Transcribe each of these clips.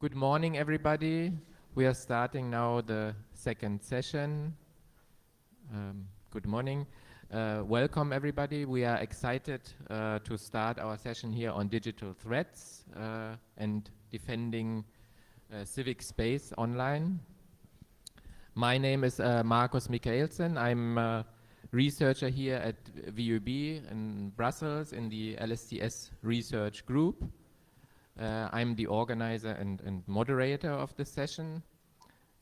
Good morning, everybody. We are starting now the second session. Good morning. Welcome, everybody. We are excited to start our session here on digital threats and defending civic space online. My name is Markus Michaelsen. I'm a researcher here at VUB in Brussels in the LSTS research group. I'm the organizer and moderator of this session,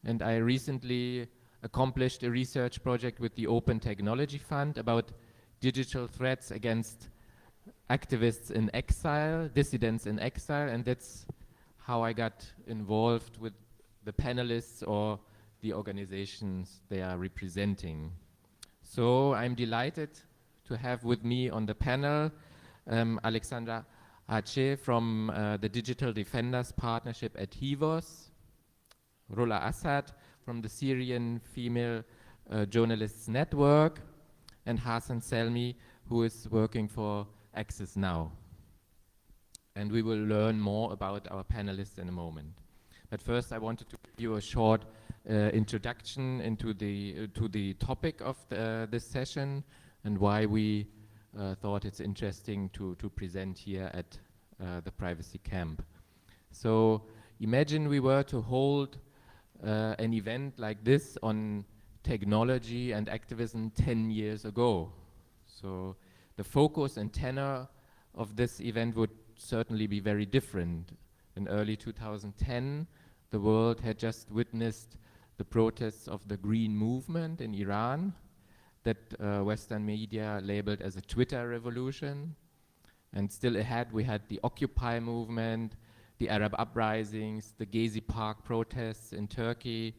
and I recently accomplished a research project with the Open Technology Fund about digital threats against activists in exile, dissidents in exile, and that's how I got involved with the panelists or the organizations they are representing. So I'm delighted to have with me on the panel Alexandra Hache from the Digital Defenders Partnership at HIVOS, Rola Assad from the Syrian Female Journalists Network, and Hassan Selmi, who is working for Access Now. And we will learn more about our panelists in a moment. But first, I wanted to give you a short introduction into the topic of this session and why we thought it's interesting to present here at the Privacy Camp. So imagine we were to hold an event like this on technology and activism 10 years ago. So the focus and tenor of this event would certainly be very different. In early 2010, the world had just witnessed the protests of the Green Movement in Iran, that Western media labeled as a Twitter revolution. And still ahead, we had the Occupy movement, the Arab uprisings, the Gezi Park protests in Turkey,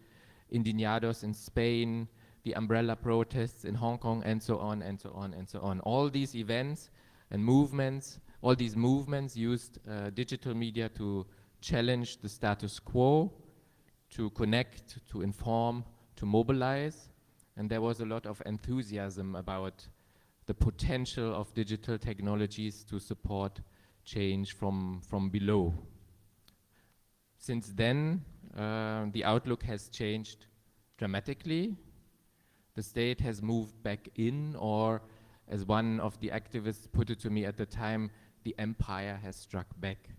Indignados in Spain, the umbrella protests in Hong Kong, and so on, and so on, and so on. All these events and movements, all these movements used digital media to challenge the status quo, to connect, to inform, to mobilize. And there was a lot of enthusiasm about the potential of digital technologies to support change from below. Since then, the outlook has changed dramatically. The state has moved back in, or as one of the activists put it to me at the time, the empire has struck back.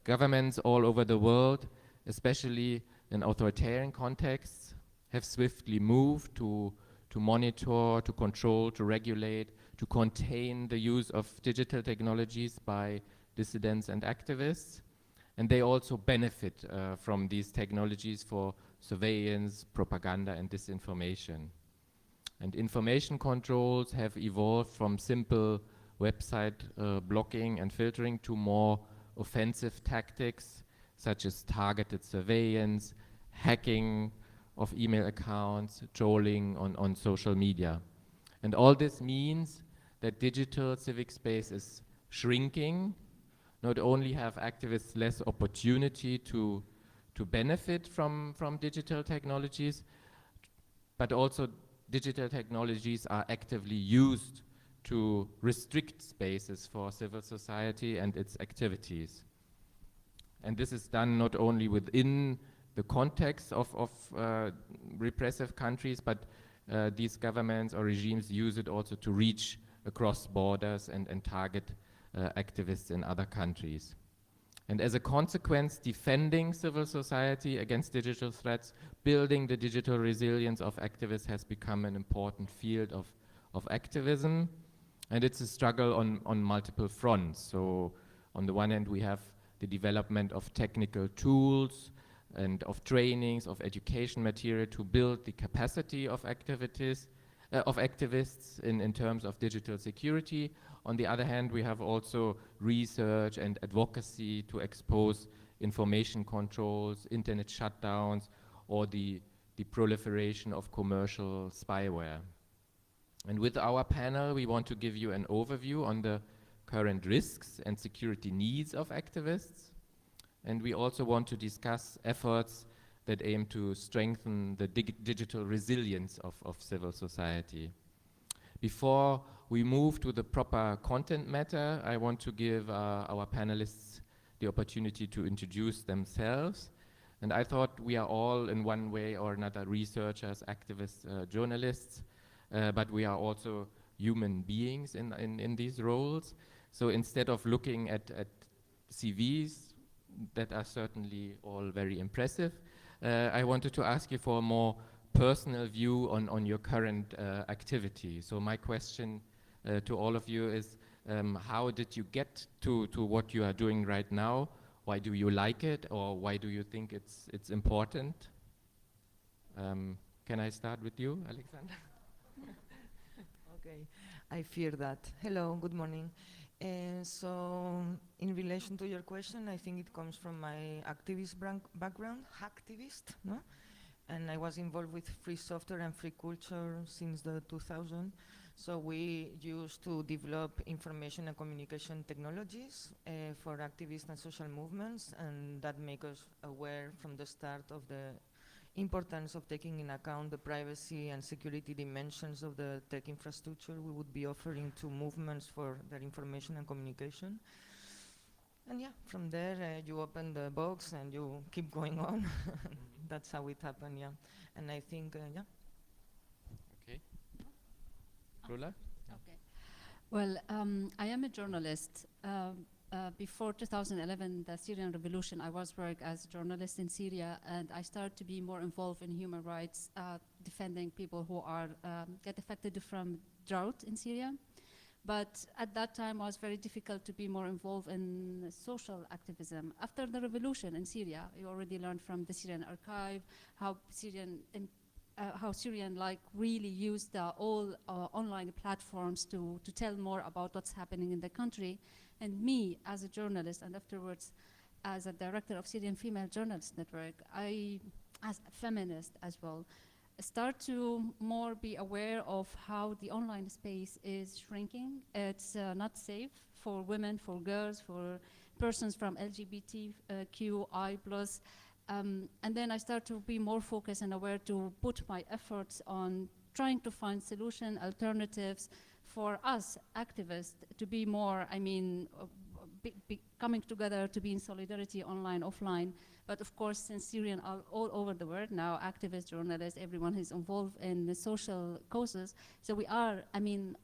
Governments all over the world, especially in authoritarian contexts, have swiftly moved to monitor, to control, to regulate, to contain the use of digital technologies by dissidents and activists. And they also benefit from these technologies for surveillance, propaganda, and disinformation. And information controls have evolved from simple website blocking and filtering to more offensive tactics, such as targeted surveillance, hacking of email accounts, trolling on social media. And all this means that digital civic space is shrinking. Not only have activists less opportunity to benefit from digital technologies, but also digital technologies are actively used to restrict spaces for civil society and its activities. And this is done not only within the context of repressive countries, but these governments or regimes use it also to reach across borders and target activists in other countries. And as a consequence, defending civil society against digital threats, building the digital resilience of activists has become an important field of activism. And it's a struggle on multiple fronts. So on the one hand, we have the development of technical tools and of trainings, of education material to build the capacity of activists in terms of digital security. On the other hand, we have also research and advocacy to expose information controls, internet shutdowns, or the proliferation of commercial spyware. And with our panel, we want to give you an overview on the current risks and security needs of activists. And we also want to discuss efforts that aim to strengthen the digital resilience of civil society. Before we move to the proper content matter, I want to give our panelists the opportunity to introduce themselves. And I thought we are all in one way or another researchers, activists, journalists, but we are also human beings in these roles. So instead of looking at CVs that are certainly all very impressive, I wanted to ask you for a more personal view on your current activity. So my question to all of you is, how did you get to what you are doing right now? Why do you like it, or why do you think it's important? Can I start with you, Alexander? Okay, I fear that. Hello, good morning. So, in relation to your question, I think it comes from my activist background, hacktivist, no? And I was involved with free software and free culture since the 2000. So we used to develop information and communication technologies for activists and social movements, and that make us aware from the start of the importance of taking in account the privacy and security dimensions of the tech infrastructure we would be offering to movements for their information and communication. And yeah, from there you open the box and you keep going on. That's how it happened, yeah. And I think, yeah. Okay. Rula? Okay. Well, I am a journalist. Before 2011, the Syrian revolution, I was working as a journalist in Syria, and I started to be more involved in human rights, defending people who are get affected from drought in Syria. But at that time, it was very difficult to be more involved in social activism. After the revolution in Syria, you already learned from the Syrian archive how Syrian like really used all online platforms to tell more about what's happening in the country. And me, as a journalist, and afterwards as a director of Syrian Female Journalists Network, I, as a feminist as well, start to more be aware of how the online space is shrinking. It's not safe for women, for girls, for persons from LGBTQI+. And then I start to be more focused and aware to put my efforts on trying to find solution alternatives for us activists to be more, coming together to be in solidarity online, offline. But of course, since Syrian are all over the world now, activists, journalists, everyone is involved in the social causes. So we are,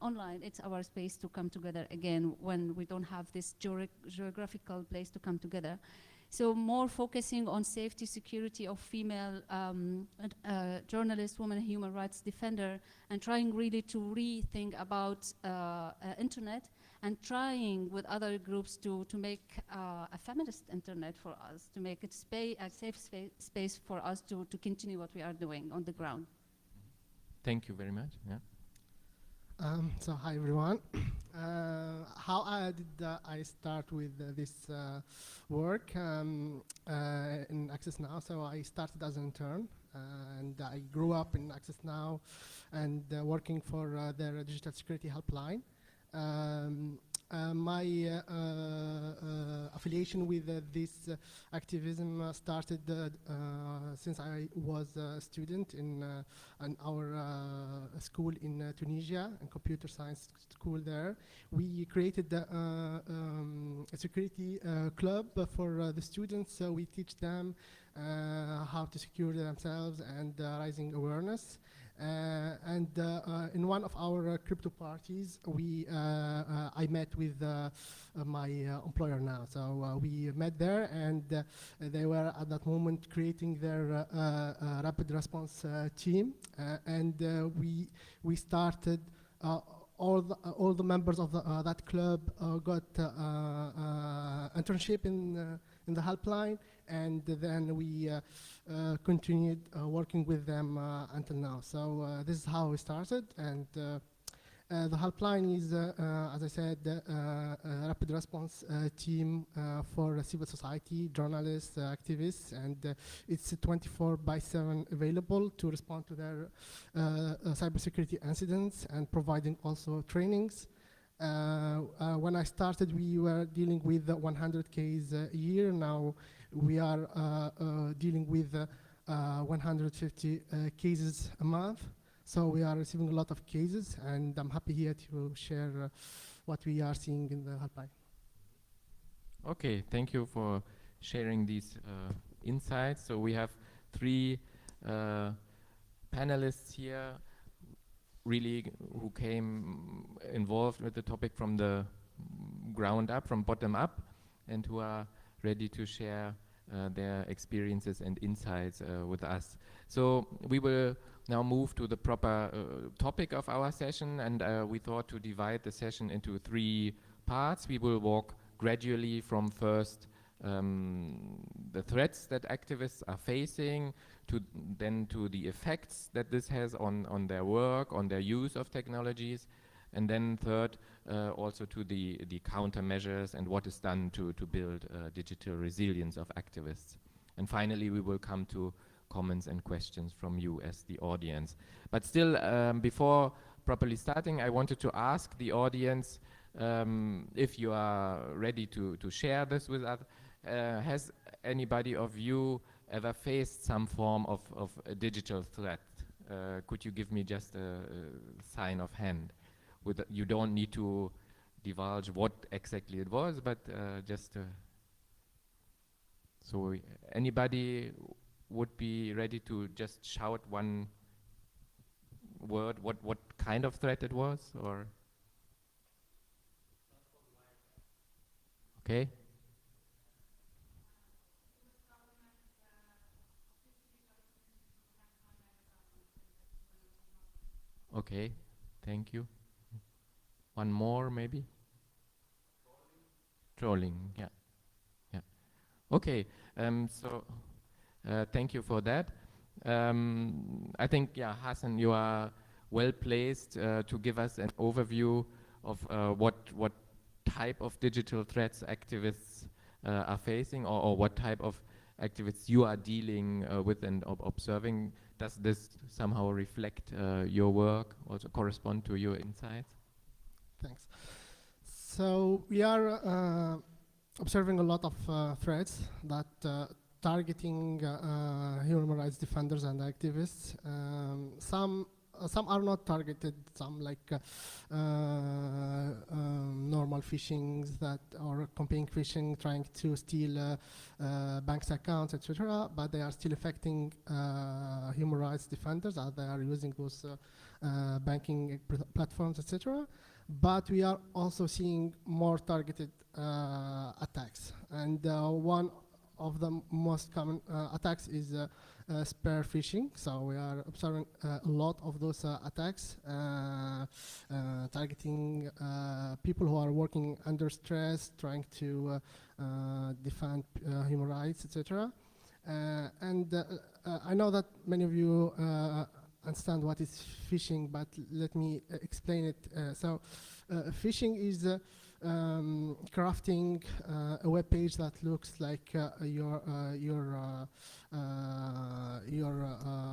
online, it's our space to come together again when we don't have this geographical place to come together. So more focusing on safety, security of female journalists, women human rights defender, and trying really to rethink about internet, and trying with other groups to make a feminist internet for us, to make it a safe space for us to continue what we are doing on the ground. Thank you very much. Yeah. So hi everyone. How did I start with this work in Access Now? So I started as an intern, and I grew up in Access Now and working for their digital security helpline. My affiliation with this activism started since I was a student in our school in Tunisia, a computer science school there. We created a security club for the students, so we teach them how to secure themselves and raising awareness. And in one of our crypto parties, I met with my employer now. So we met there, and they were at that moment creating their rapid response team, and we started. All the members of that club got internship in the helpline, and then we continued working with them until now. So this is how we started, and the helpline is, as I said, a rapid response team for civil society, journalists, activists, and it's 24/7 available to respond to their cybersecurity incidents and providing also trainings. When I started, we were dealing with 100 cases a year. Now we are dealing with 150 cases a month. So we are receiving a lot of cases, and I'm happy here to share what we are seeing in the helpline. Okay, thank you for sharing these insights. So we have three uh, panelists here, really who came involved with the topic from the ground up, from bottom up, and who are ready to share their experiences and insights with us. So we will now move to the proper topic of our session, and we thought to divide the session into three parts. We will walk gradually from first the threats that activists are facing, to then to the effects that this has on their work, on their use of technologies, and then third, also to the countermeasures and what is done to build digital resilience of activists. And finally, we will come to comments and questions from you as the audience. But still, before properly starting, I wanted to ask the audience if you are ready to share this with us. Has anybody of you ever faced some form of a digital threat? Could you give me just a sign of hand? You don't need to divulge what exactly it was, but just so anybody would be ready to just shout one word, what kind of threat it was, or? Okay. Okay, thank you. One more, maybe? Trolling, yeah. Yeah. Okay, so thank you for that. I think, yeah, Hassan, you are well placed to give us an overview of what type of digital threats activists are facing, or what type of activists you are dealing with and observing. Does this somehow reflect your work, also correspond to your insights? Thanks. So we are observing a lot of threats that targeting human rights defenders and activists. Some are not targeted. Some like normal phishings that or campaign phishing, trying to steal banks' accounts, etc. But they are still affecting human rights defenders as they are using those banking platforms, etc. But we are also seeing more targeted attacks, and one of the most common attacks is spear phishing. So we are observing a lot of those attacks targeting people who are working under stress, trying to defend human rights, etc. And I know that many of you understand what is phishing, but let me explain it. So phishing is crafting a web page that looks like your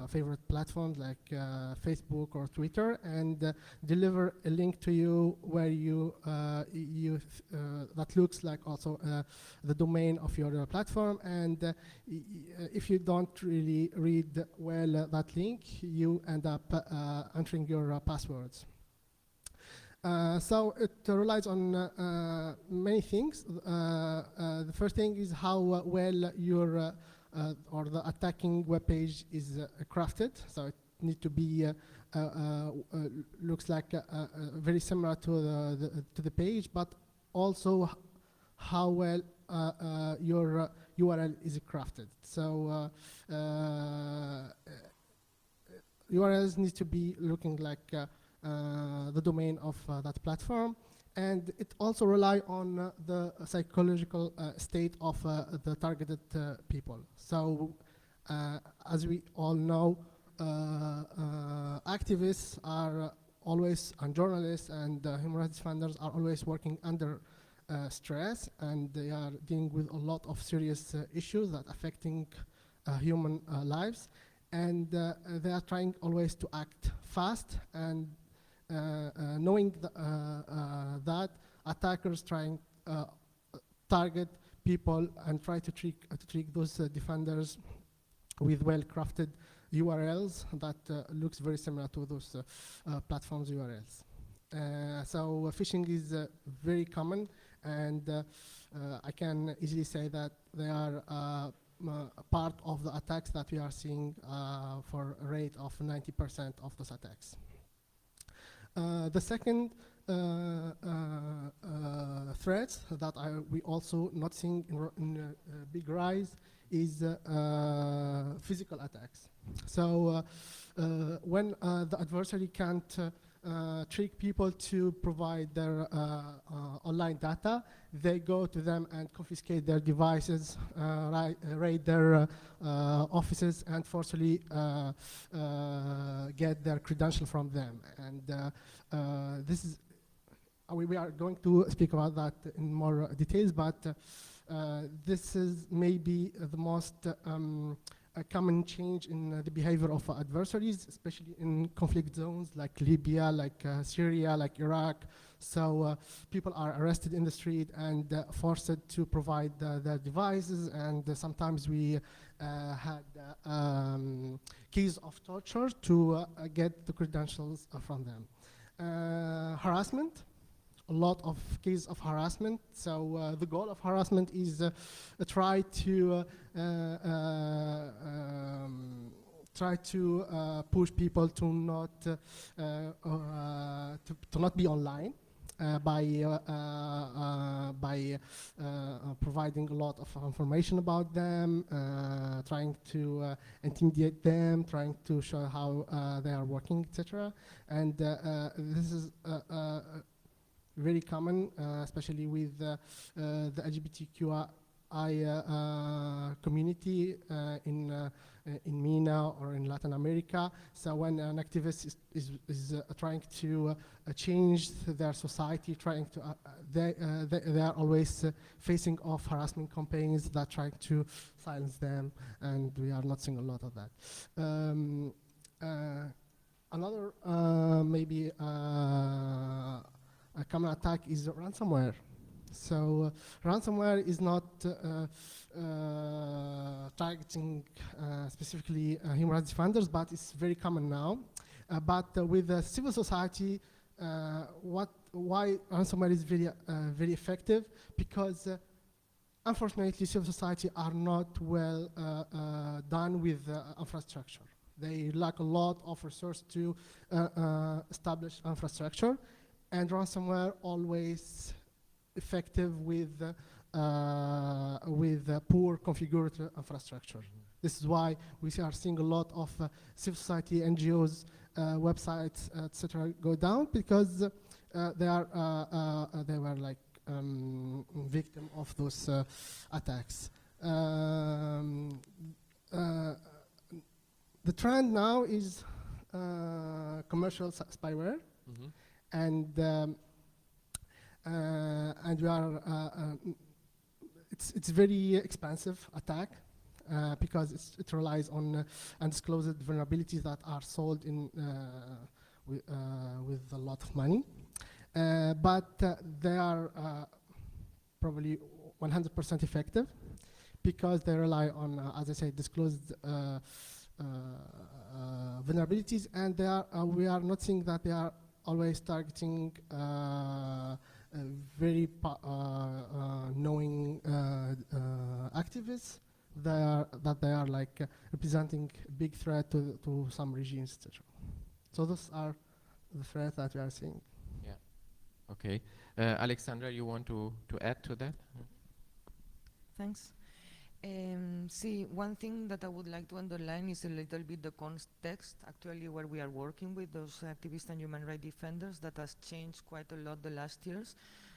favorite platforms like Facebook or Twitter, and deliver a link to you where you that looks like also the domain of your platform, and if you don't really read well that link, you end up entering your passwords. So it relies on many things. The first thing is how well your or the attacking web page is crafted. So it needs to be looks like very similar to the page, but also how well your URL is crafted. So URLs need to be looking like the domain of that platform, and it also relies on the psychological state of the targeted people. So as we all know, activists are always, and journalists and human rights defenders are always working under stress, and they are dealing with a lot of serious issues that affecting human lives, and they are trying always to act fast, and knowing that attackers trying target people and try to trick those defenders with well-crafted URLs that looks very similar to those platforms URLs. So phishing is very common, and I can easily say that they are a part of the attacks that we are seeing for a rate of 90% of those attacks. The second threat that we also not seeing in a big rise is physical attacks. So when the adversary can't trick people to provide their online data, they go to them and confiscate their devices, raid their offices, and forcibly get their credential from them. And this is, we are going to speak about that in more details, but this is maybe the most a common change in the behavior of adversaries, especially in conflict zones like Libya, like Syria, like Iraq. So people are arrested in the street and forced to provide their devices, and sometimes we had cases of torture to get the credentials from them. Harassment. A lot of cases of harassment. So the goal of harassment is try to push people to not be online by providing a lot of information about them, trying to intimidate them, trying to show how they are working, etc. And this is very common, especially with the LGBTQI community in MENA or in Latin America. So when an activist is trying to change their society, trying to they are always facing off harassment campaigns that try to silence them, and we are not seeing a lot of that. Another maybe a common attack is ransomware. So ransomware is not targeting specifically human rights defenders, but it's very common now. But with civil society, why ransomware is very effective? Because unfortunately, civil society are not well done with infrastructure. They lack a lot of resources to establish infrastructure. And ransomware always effective with poor configured infrastructure. This is why we are seeing a lot of civil society, NGOs, websites, etc., go down, because they were like victim of those attacks. The trend now is commercial spyware. Mm-hmm. And we are it's very expensive attack because it relies on undisclosed vulnerabilities that are sold in with a lot of money, but they are probably 100% effective because they rely on, as I said, disclosed vulnerabilities, and we are not seeing that they are always targeting very knowing activists that they are like representing a big threat to some regimes, etc. So those are the threats that we are seeing. Yeah. Okay. Alexandra, you want to add to that? Thanks. See, one thing that I would like to underline is a little bit the context actually where we are working with those activists and human rights defenders. That has changed quite a lot the last years.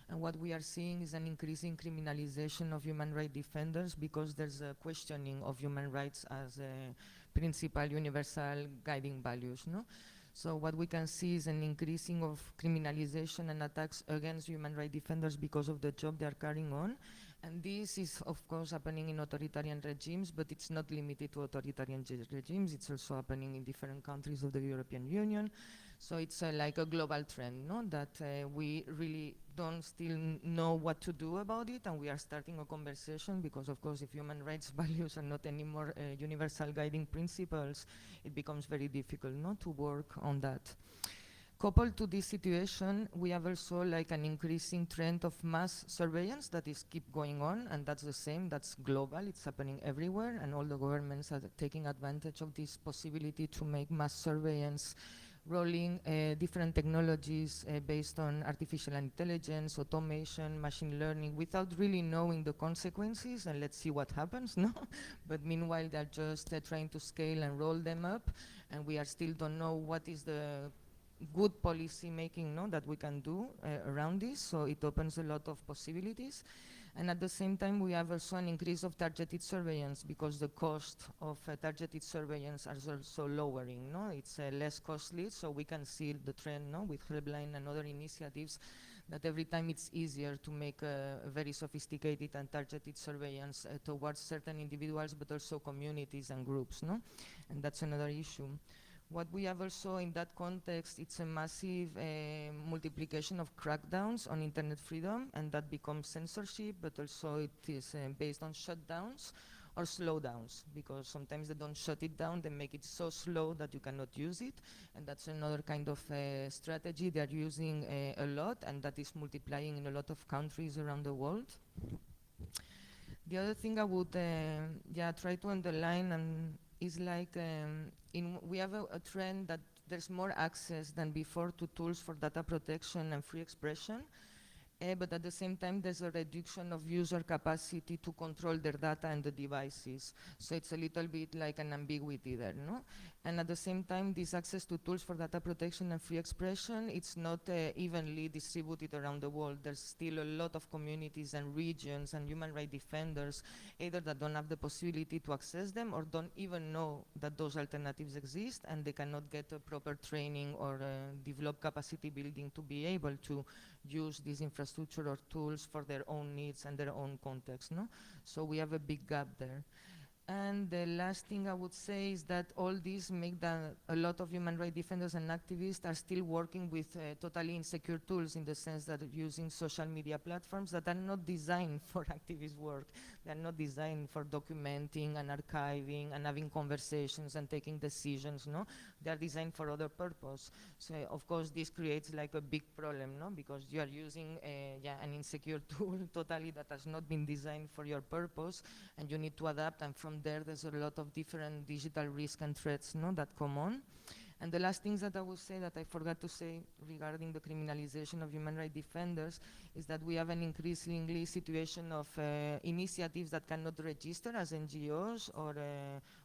And what we are seeing is an increasing criminalization of human rights defenders because there's a questioning of human rights as a principal universal guiding values, no? So what we can see is an increasing of criminalization and attacks against human rights defenders because of the job they are carrying on. And this is, of course, happening in authoritarian regimes, but it's not limited to authoritarian regimes. It's also happening in different countries of the European Union. So it's like a global trend, no? That we really don't still know what to do about it, and we are starting a conversation because, of course, if human rights values are not anymore universal guiding principles, it becomes very difficult, no, to work on that. Coupled to this situation, we have also like an increasing trend of mass surveillance that is keep going on, and that's the same, that's global, it's happening everywhere, and all the governments are taking advantage of this possibility to make mass surveillance, rolling different technologies based on artificial intelligence, automation, machine learning, without really knowing the consequences, and let's see what happens, no? But meanwhile, they're just trying to scale and roll them up, and we are still don't know what is the good policy making, no, that we can do around this, so it opens a lot of possibilities. And at the same time, we have also an increase of targeted surveillance because the cost of targeted surveillance are also lowering, no? It's less costly, so we can see the trend, no, with Helpline and other initiatives, that every time it's easier to make a very sophisticated and targeted surveillance towards certain individuals, but also communities and groups, no? And that's another issue. What we have also in that context, it's a massive multiplication of crackdowns on internet freedom, and that becomes censorship, but also it is based on shutdowns or slowdowns, because sometimes they don't shut it down, they make it so slow that you cannot use it, and that's another kind of strategy they're using a lot, and that is multiplying in a lot of countries around the world. The other thing I would try to underline and is like we have a trend that there's more access than before to tools for data protection and free expression, but at the same time there's a reduction of user capacity to control their data and the devices. So it's a little bit like an ambiguity there, no? And at the same time, this access to tools for data protection and free expression, it's not evenly distributed around the world. There's still a lot of communities and regions and human rights defenders, either that don't have the possibility to access them or don't even know that those alternatives exist, and they cannot get a proper training or develop capacity building to be able to use this infrastructure or tools for their own needs and their own context, no? So we have a big gap there. And the last thing I would say is that all these make that a lot of human rights defenders and activists are still working with totally insecure tools, in the sense that using social media platforms that are not designed for activist work. They are not designed for documenting and archiving and having conversations and taking decisions, no? They are designed for other purpose. So of course this creates like a big problem, no? Because you are using an insecure tool totally that has not been designed for your purpose, and you need to adapt, and from there's a lot of different digital risks and threats, no, that come on. And the last things that I would say that I forgot to say regarding the criminalization of human rights defenders is that we have an increasingly situation of initiatives that cannot register as NGOs or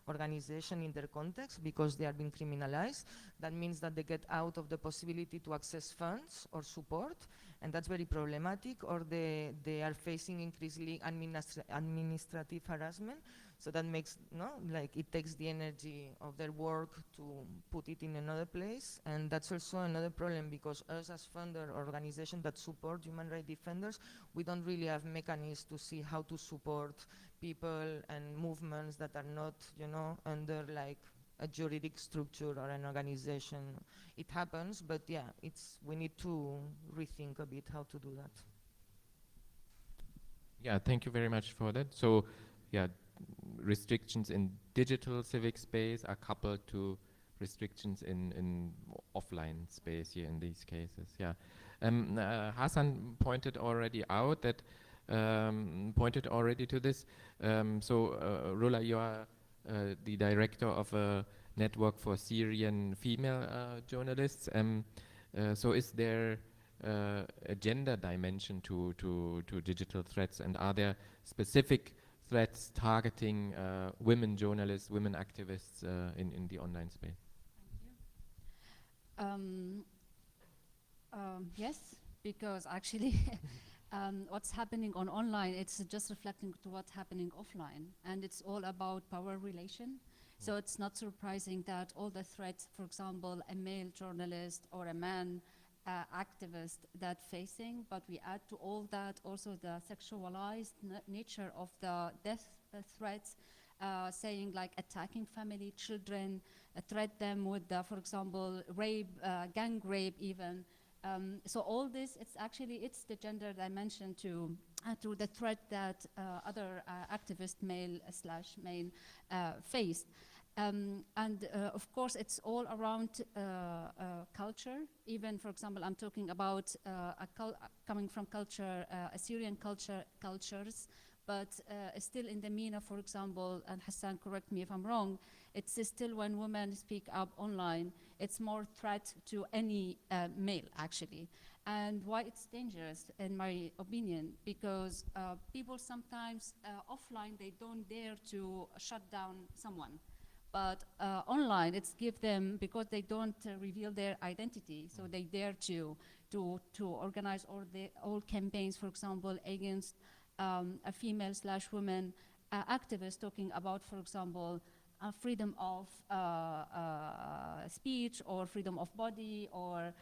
organization in their context because they are being criminalized. That means that they get out of the possibility to access funds or support, and that's very problematic, or they are facing increasingly administrative harassment. So that makes, no, like it takes the energy of their work to put it in another place. And that's also another problem, because us as funder organization that support human rights defenders, we don't really have mechanisms to see how to support people and movements that are not, you know, under like a juridic structure or an organization. It happens, but yeah, we need to rethink a bit how to do that. Yeah, thank you very much for that. So, yeah, restrictions in digital civic space are coupled to restrictions in offline space here in these cases. Yeah, Hassan pointed already out that pointed already to this. So Rula, you are the director of a network for Syrian female journalists. So is there a gender dimension to digital threats, and are there specific threats targeting women journalists, women activists in the online space? Yes, because actually what's happening on online, it's just reflecting to what's happening offline, and it's all about power relation. So it's not surprising that all the threats, for example, a male journalist or a man activist that facing, but we add to all that also the sexualized nature of the death threats, saying like attacking family, children, threat them with, for example, rape, gang rape even. So all this, it's the gender dimension to the threat that other activist male/male face. And of course, it's all around culture. Even, for example, I'm talking about coming from culture, Assyrian cultures, but still in the MENA, for example, and Hassan, correct me if I'm wrong, it's still when women speak up online, it's more threat to any male, actually. And why it's dangerous, in my opinion, because people sometimes offline, they don't dare to shut down someone. But online, it's give them, because they don't reveal their identity, so they dare to organize all campaigns, for example, against a female/woman activist talking about, for example, freedom of speech or freedom of body or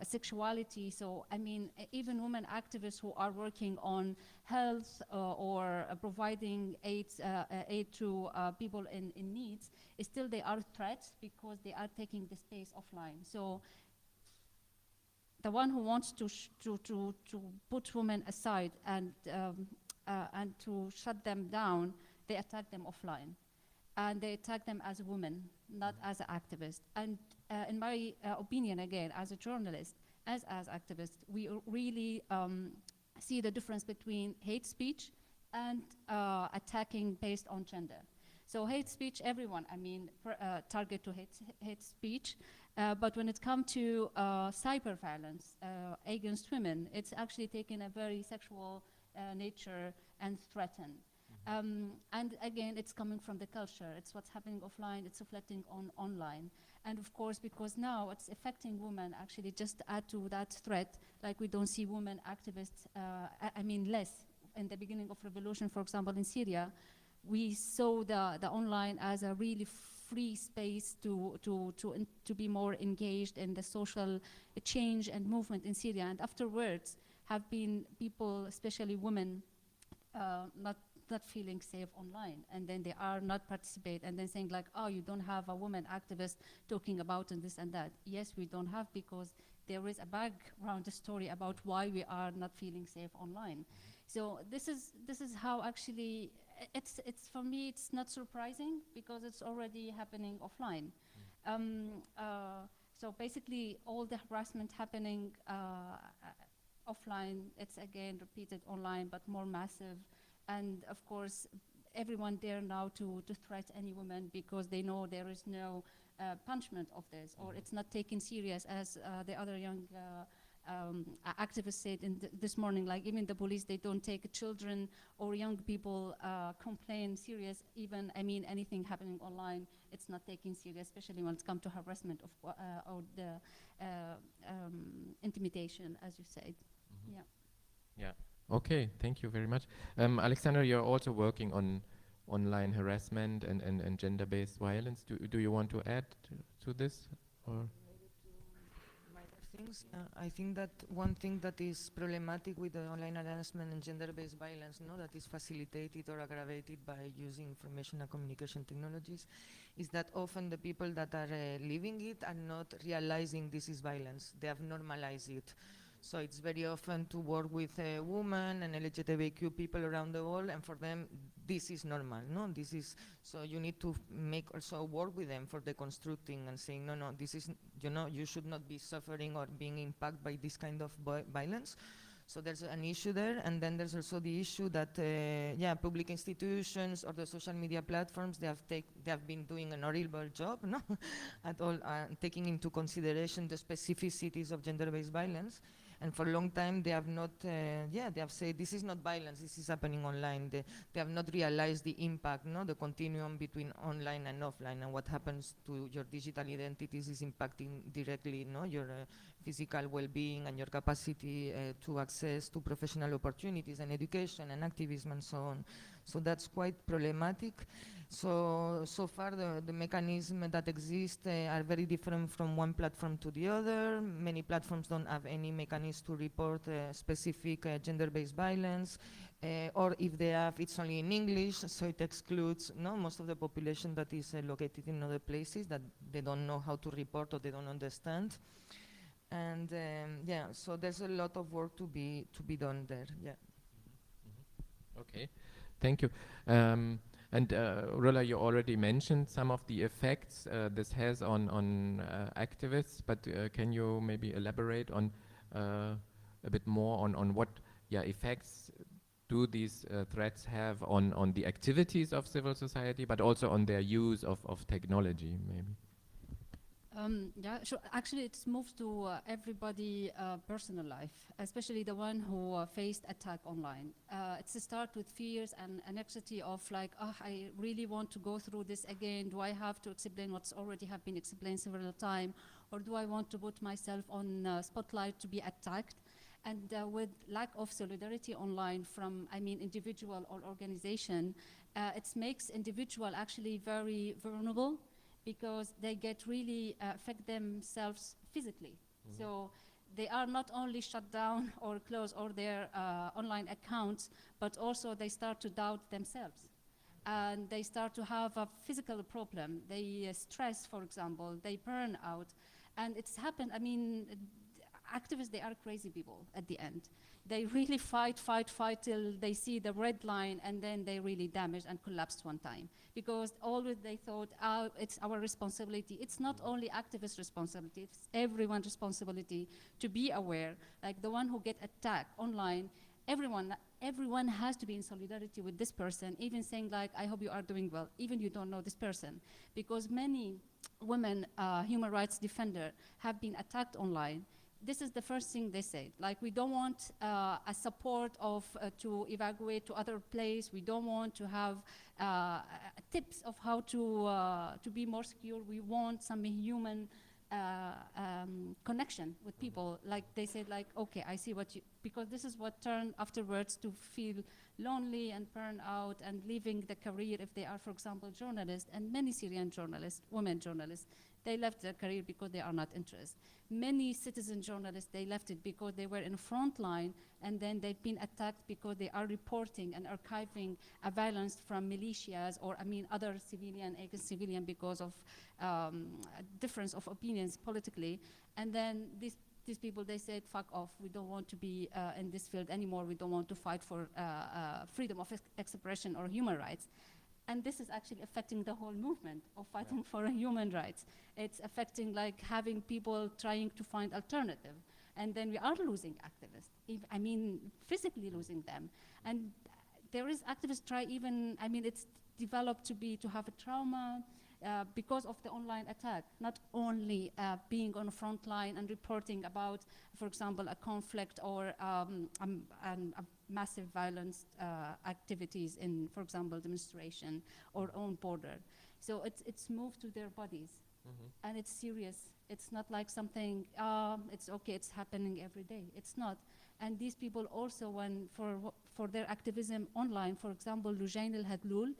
sexuality. So, I mean, even women activists who are working on health or providing aid to people in needs, still they are threats because they are taking the space offline. So the one who wants to put women aside and to shut them down, they attack them offline. And they attack them as a woman, not as an activist. And in my opinion, again, as a journalist, as activists, we really see the difference between hate speech and attacking based on gender. So hate speech, everyone, I mean, target to hate speech. But when it comes to cyber violence against women, it's actually taken a very sexual nature and threatened. And again, it's coming from the culture. It's what's happening offline, it's reflecting on online. And of course, because now it's affecting women, actually, just to add to that threat, like we don't see women activists, I mean, less. In the beginning of revolution, for example, in Syria, we saw the online as a really free space to be more engaged in the social change and movement in Syria. And afterwards, have been people, especially women, not feeling safe online, and then they are not participate, and then saying like, oh, you don't have a woman activist talking about and this and that. Yes, we don't have, because there is a background story about why we are not feeling safe online. So this is how actually it's for me it's not surprising, because it's already happening offline. So basically all the harassment happening offline, it's again repeated online, but more massive. And of course, everyone dare now to threat any woman, because they know there is no punishment of this, or it's not taken serious, as the other young activists said this morning. Like, even the police, they don't take children or young people complain serious. Even, I mean, anything happening online, it's not taken serious, especially when it comes to harassment of or the intimidation, as you said. Yeah. Yeah. Okay, thank you very much. Alexander, you're also working on online harassment and gender-based violence. Do you want to add to this? Or? Minor things. I think that one thing that is problematic with the online harassment and gender-based violence, that is facilitated or aggravated by using information and communication technologies, is that often the people that are living it are not realizing this is violence. They have normalized it. So it's very often to work with women and LGBTQ people around the world, and for them this is normal. No, this is, so you need to make also work with them for deconstructing and saying, no, this is, you should not be suffering or being impacted by this kind of violence. So there's an issue there, and then there's also the issue that public institutions or the social media platforms, they have been doing an horrible job, at all, taking into consideration the specificities of gender-based violence. And for a long time, they have not, they have said, this is not violence, this is happening online. They have not realized the impact, the continuum between online and offline, and what happens to your digital identities is impacting directly, your physical well-being and your capacity to access to professional opportunities and education and activism and so on. So that's quite problematic. So far the mechanisms that exist are very different from one platform to the other. Many platforms don't have any mechanism to report specific gender-based violence, or if they have, it's only in English, so it excludes most of the population that is located in other places that they don't know how to report or they don't understand. And so there's a lot of work to be done there. Yeah. Okay, thank you. And Rola, you already mentioned some of the effects this has on activists, but can you maybe elaborate on a bit more on what effects do these threats have on the activities of civil society, but also on their use of technology, maybe? Yeah, sure. Actually, it's moved to everybody' personal life, especially the one who faced attack online. It's a start with fears and anxiety of like, oh, I really want to go through this again. Do I have to explain what's already have been explained several times, or do I want to put myself on spotlight to be attacked? And with lack of solidarity online from, I mean, individual or organization, it makes individual actually very vulnerable, because they get really affect themselves physically. So they are not only shut down or close all their online accounts, but also they start to doubt themselves. And they start to have a physical problem. They stress, for example, they burn out. And it's happened, I mean, activists, they are crazy people at the end. They really fight till they see the red line, and then they really damage and collapsed one time. Because always they thought, oh, it's our responsibility. It's not only activist responsibility, it's everyone's responsibility to be aware. Like the one who get attacked online, everyone has to be in solidarity with this person, even saying like, I hope you are doing well, even you don't know this person. Because many women, human rights defenders, have been attacked online. This is the first thing they say. Like, we don't want a support of to evacuate to other place. We don't want to have tips of how to be more secure. We want some human connection with people. Like they said, like, okay, I see what you, because this is what turned afterwards to feel lonely and burn out and leaving the career if they are, for example, journalists. And many Syrian journalists, women journalists, they left their career because they are not interested. Many citizen journalists, they left it because they were in front line, and then they've been attacked because they are reporting and archiving a violence from militias or, I mean, other civilian against civilian because of difference of opinions politically. And then these people, they said, fuck off, we don't want to be in this field anymore, we don't want to fight for freedom of expression or human rights. And this is actually affecting the whole movement of fighting for human rights. It's affecting like having people trying to find alternative. And then we are losing activists. I mean, physically losing them. And there is activists try even, I mean, it's developed to have a trauma because of the online attack. Not only being on the front line and reporting about, for example, a conflict or a massive violence activities in, for example, demonstration or own border. So it's moved to their bodies, and it's serious. It's not like something, it's okay, it's happening every day. It's not. And these people also, when for their activism online, for example, Lujain El-Hadloul,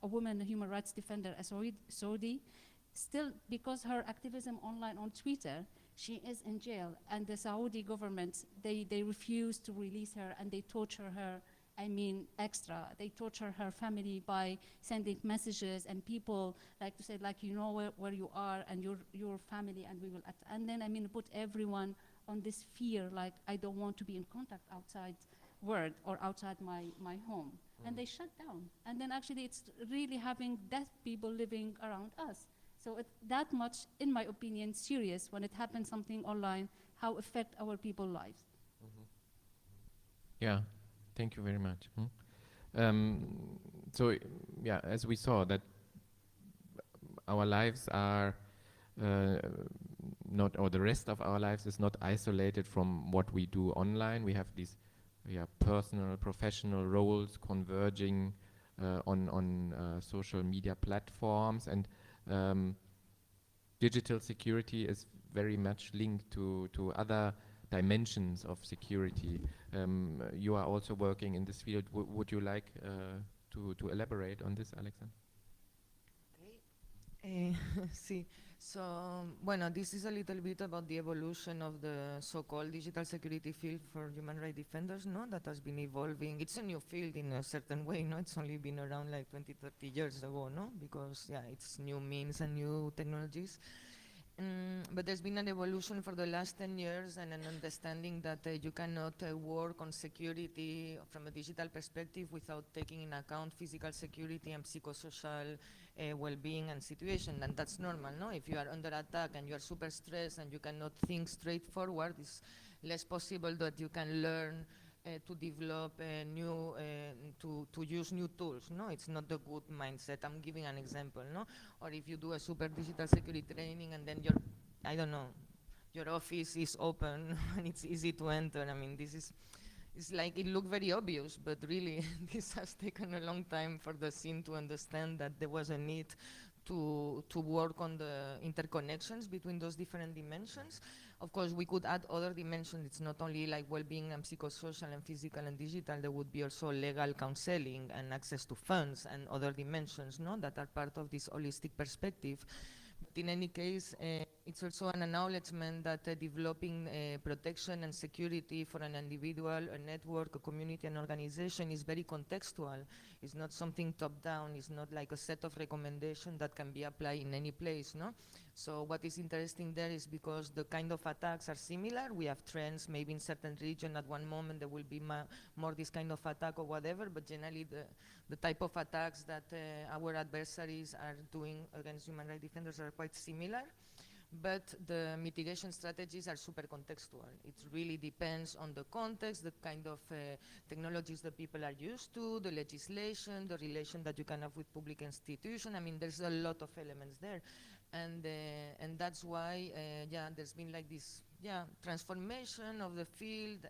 a woman, a human rights defender, a Saudi, still, because her activism online on Twitter, she is in jail, and the Saudi government, they refuse to release her, and they torture her, I mean, extra. They torture her family by sending messages, and people like to say, like, you know where you are, and your family, and we will, and then, I mean, put everyone on this fear, like, I don't want to be in contact outside world or outside my home. And they shut down. And then actually it's really having deaf people living around us. So it's that much, in my opinion, serious when it happens something online, how affect our people's lives. Yeah, thank you very much. So, yeah, as we saw that our lives are not, or the rest of our lives is not isolated from what we do online. We have these personal, professional roles converging on social media platforms, and digital security is very much linked to other dimensions of security. You are also working in this field. Would you like to elaborate on this, Alexander? Sí. So, bueno, this is a little bit about the evolution of the so-called digital security field for human rights defenders, no? That has been evolving. It's a new field in a certain way, no? It's only been around like 20, 30 years ago, no? Because, yeah, it's new means and new technologies. But there's been an evolution for the last 10 years and an understanding that you cannot work on security from a digital perspective without taking in account physical security and psychosocial well-being and situation. And that's normal, no? If you are under attack and you are super stressed and you cannot think straightforward, it's less possible that you can learn to develop new, to use new tools, no? It's not the good mindset. I'm giving an example, no? Or if you do a super digital security training and then I don't know, your office is open and it's easy to enter. I mean, it's like, it looked very obvious, but really this has taken a long time for the scene to understand that there was a need to work on the interconnections between those different dimensions. Of course, we could add other dimensions. It's not only like well-being and psychosocial and physical and digital. There would be also legal counseling and access to funds and other dimensions, no, that are part of this holistic perspective. But in any case, it's also an acknowledgement that developing protection and security for an individual, a network, a community, an organization is very contextual. It's not something top-down. It's not like a set of recommendations that can be applied in any place, no? So what is interesting there is because the kind of attacks are similar. We have trends, maybe in certain region at one moment there will be more this kind of attack or whatever, but generally the type of attacks that our adversaries are doing against human rights defenders are quite similar. But the mitigation strategies are super contextual. It really depends on the context, the kind of technologies that people are used to, the legislation, the relation that you can have with public institutions. I mean, there's a lot of elements there. And that's why, there's been like this, transformation of the field,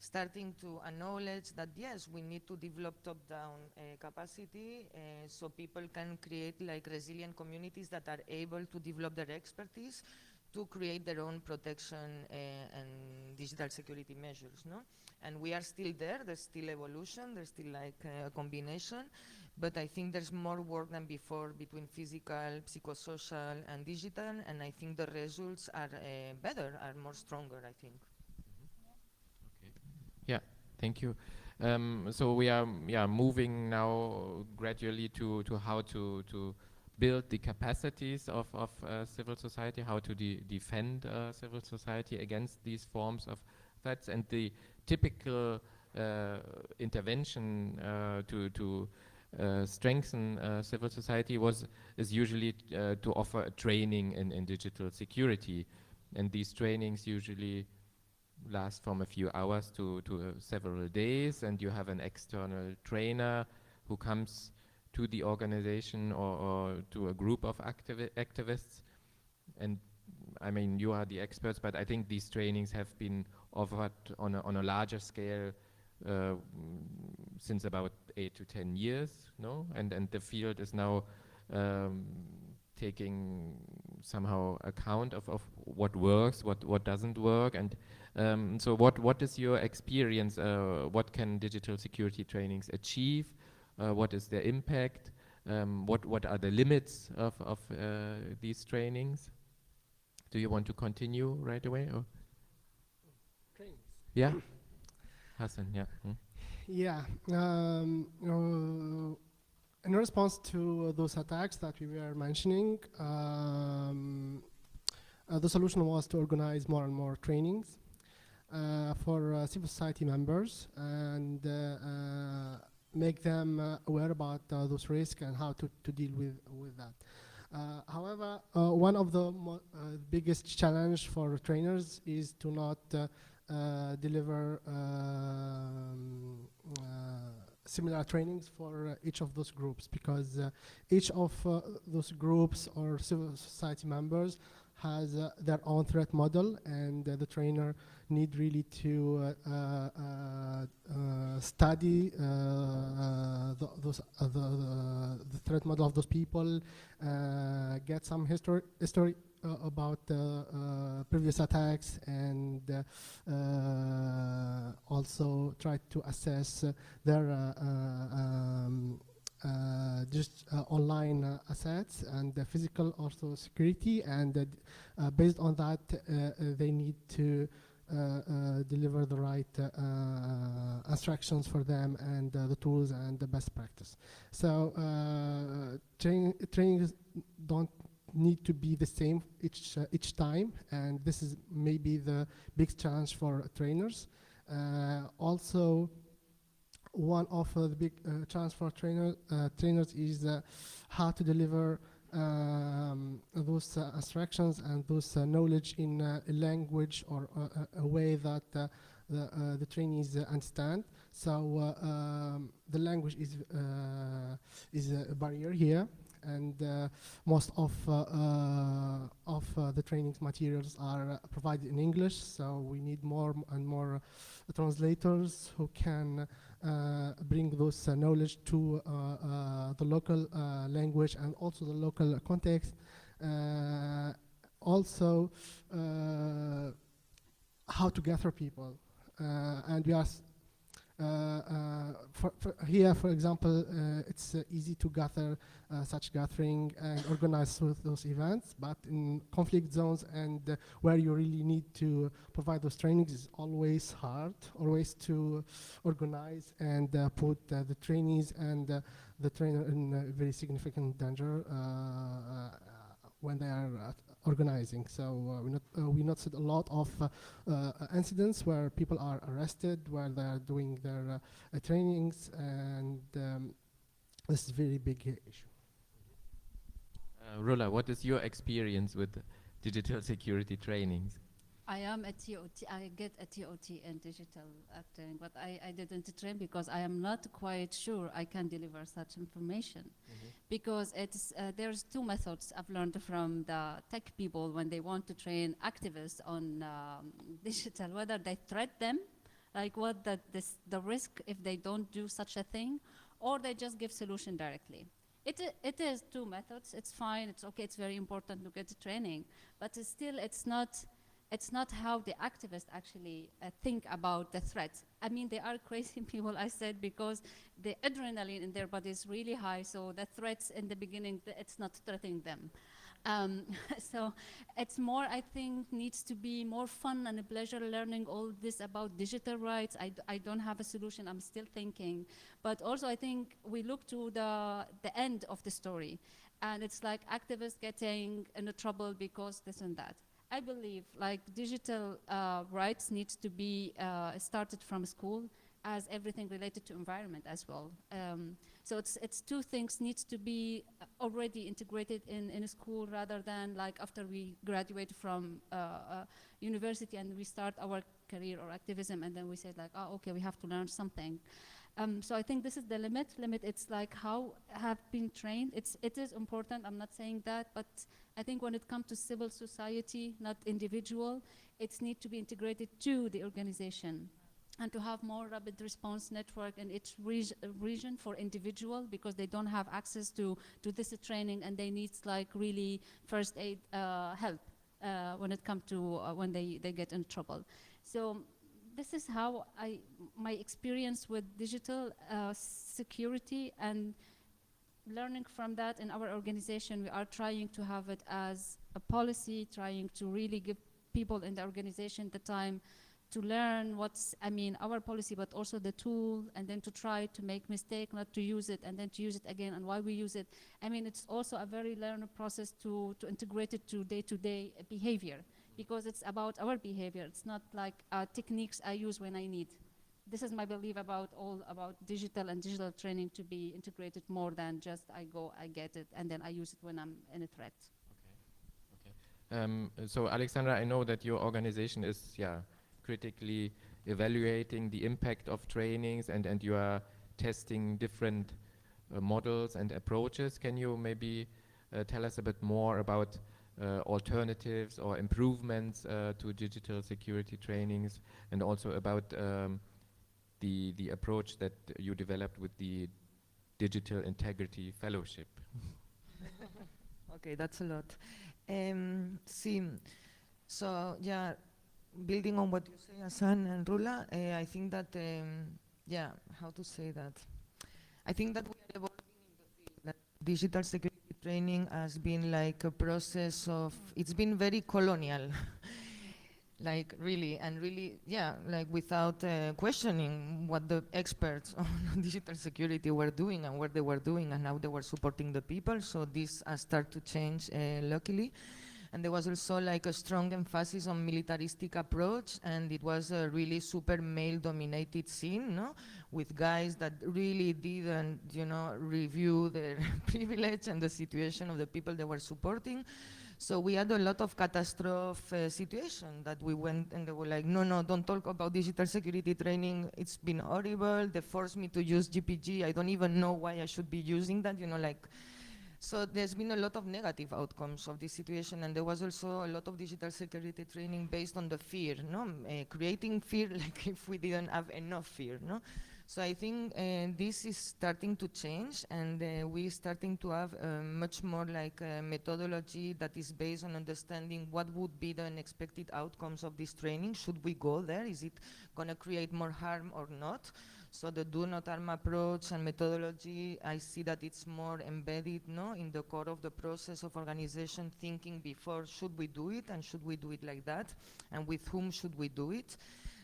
starting to acknowledge that yes, we need to develop top-down capacity so people can create like resilient communities that are able to develop their expertise to create their own protection and digital security measures, no? And we are still there. There's still evolution. There's still like a combination. But I think there's more work than before between physical, psychosocial, and digital. And I think the results are better, are more stronger, I think. Yeah, thank you. So we are moving now gradually to how to build the capacities of civil society, how to defend civil society against these forms of threats, and the typical intervention to strengthen civil society is usually to offer a training in digital security, and these trainings usually last from a few hours to several days, and you have an external trainer who comes to the organization or to a group of activists. And I mean, you are the experts, but I think these trainings have been offered on a larger scale since about 8 to 10 years, no? And the field is now taking somehow account of what works, what doesn't work, and so what is your experience? What can digital security trainings achieve? What is their impact? What are the limits of these trainings? Do you want to continue right away? Or? Trainings. Yeah, Hassan. Yeah. Yeah. In response to those attacks that we were mentioning, the solution was to organize more and more trainings for civil society members and make them aware about those risks and how to deal with that. However, one of the biggest challenge for trainers is to not deliver similar trainings for each of those groups, because each of those groups or civil society members has their own threat model, and the trainer need really to study the threat model of those people, get some history about previous attacks, and also try to assess their just online assets and the physical also security, and based on that they need to deliver the right instructions for them and the tools and the best practice. So trainings don't need to be the same each time, and this is maybe the big challenge for trainers. Also, one of the big challenge for trainers is how to deliver those instructions and those knowledge in a language or a way that the trainees understand. So the language is a barrier here, and most of the training materials are provided in English. So we need more and more translators who can bring those knowledge to the local language and also the local context. Also, how to gather people. And we are here, for example, it's easy to gather such gathering and organize those events, but in conflict zones and where you really need to provide those trainings is always hard, always to organize and put the trainees and the trainer in very significant danger when they are organizing. So we noticed a lot of incidents where people are arrested while they are doing their trainings, and this is a very big issue. Rula, what is your experience with digital security trainings? I am a TOT. I get a TOT in digital acting, but I didn't train because I am not quite sure I can deliver such information. Because it's there's two methods I've learned from the tech people when they want to train activists on digital, whether they threat them, like what the risk if they don't do such a thing, or they just give solution directly. It is two methods. It's fine. It's okay. It's very important to get the training, but still, it's not how the activists actually think about the threats. I mean, they are crazy people, I said, because the adrenaline in their body is really high, so the threats in the beginning, it's not threatening them. So it's more, I think, needs to be more fun and a pleasure learning all this about digital rights. I don't have a solution, I'm still thinking. But also I think we look to the end of the story, and it's like activists getting into trouble because this and that. I believe like digital rights needs to be started from school, as everything related to environment as well. So it's two things needs to be already integrated in a school, rather than like after we graduate from university and we start our career or activism, and then we say like, oh, okay, we have to learn something. So I think this is the limit. It's like how have been trained. It is important, I'm not saying that, but I think when it comes to civil society, not individual, it needs to be integrated to the organization, and to have more rapid response network in each region for individual, because they don't have access to this training, and they need like really first aid help when it comes to when they get in trouble. So this is how my experience with digital security, and learning from that in our organization. We are trying to have it as a policy, trying to really give people in the organization the time to learn what's, our policy, but also the tool, and then to try to make mistake, not to use it, and then to use it again, and why we use it. It's also a very learning process to integrate it to day-to-day behavior, because it's about our behavior. It's not like techniques I use when I need. This is my belief about digital and digital training to be integrated more than just I get it, and then I use it when I'm in a threat. Okay. So Alexandra, I know that your organization is critically evaluating the impact of trainings, and you are testing different models and approaches. Can you maybe tell us a bit more about alternatives or improvements to digital security trainings, and also about the approach that you developed with the Digital Integrity Fellowship? Okay, that's a lot. So building on what you say, Hassan and Rula, I think that, how to say that? I think that we are evolving in the field. That digital security training has been like a process of, it's been very colonial. like really, and really, yeah, like without questioning what the experts on digital security were doing and what they were doing and how they were supporting the people. So this start to change, luckily. And there was also like a strong emphasis on militaristic approach, and it was a really super male-dominated scene, no? With guys that really didn't, you know, review their privilege and the situation of the people they were supporting. So we had a lot of catastrophe situation that we went and they were like, no, no, don't talk about digital security training. It's been horrible. They forced me to use GPG. I don't even know why I should be using that, you know, like. So there's been a lot of negative outcomes of this situation, and there was also a lot of digital security training based on the fear, no? Creating fear like if we didn't have enough fear, no? So I think this is starting to change, and we're starting to have much more like a methodology that is based on understanding what would be the unexpected outcomes of this training. Should we go there? Is it gonna create more harm or not? So the do not harm approach and methodology, I see that it's more embedded, no, in the core of the process of organization, thinking before, should we do it, and should we do it like that, and with whom should we do it?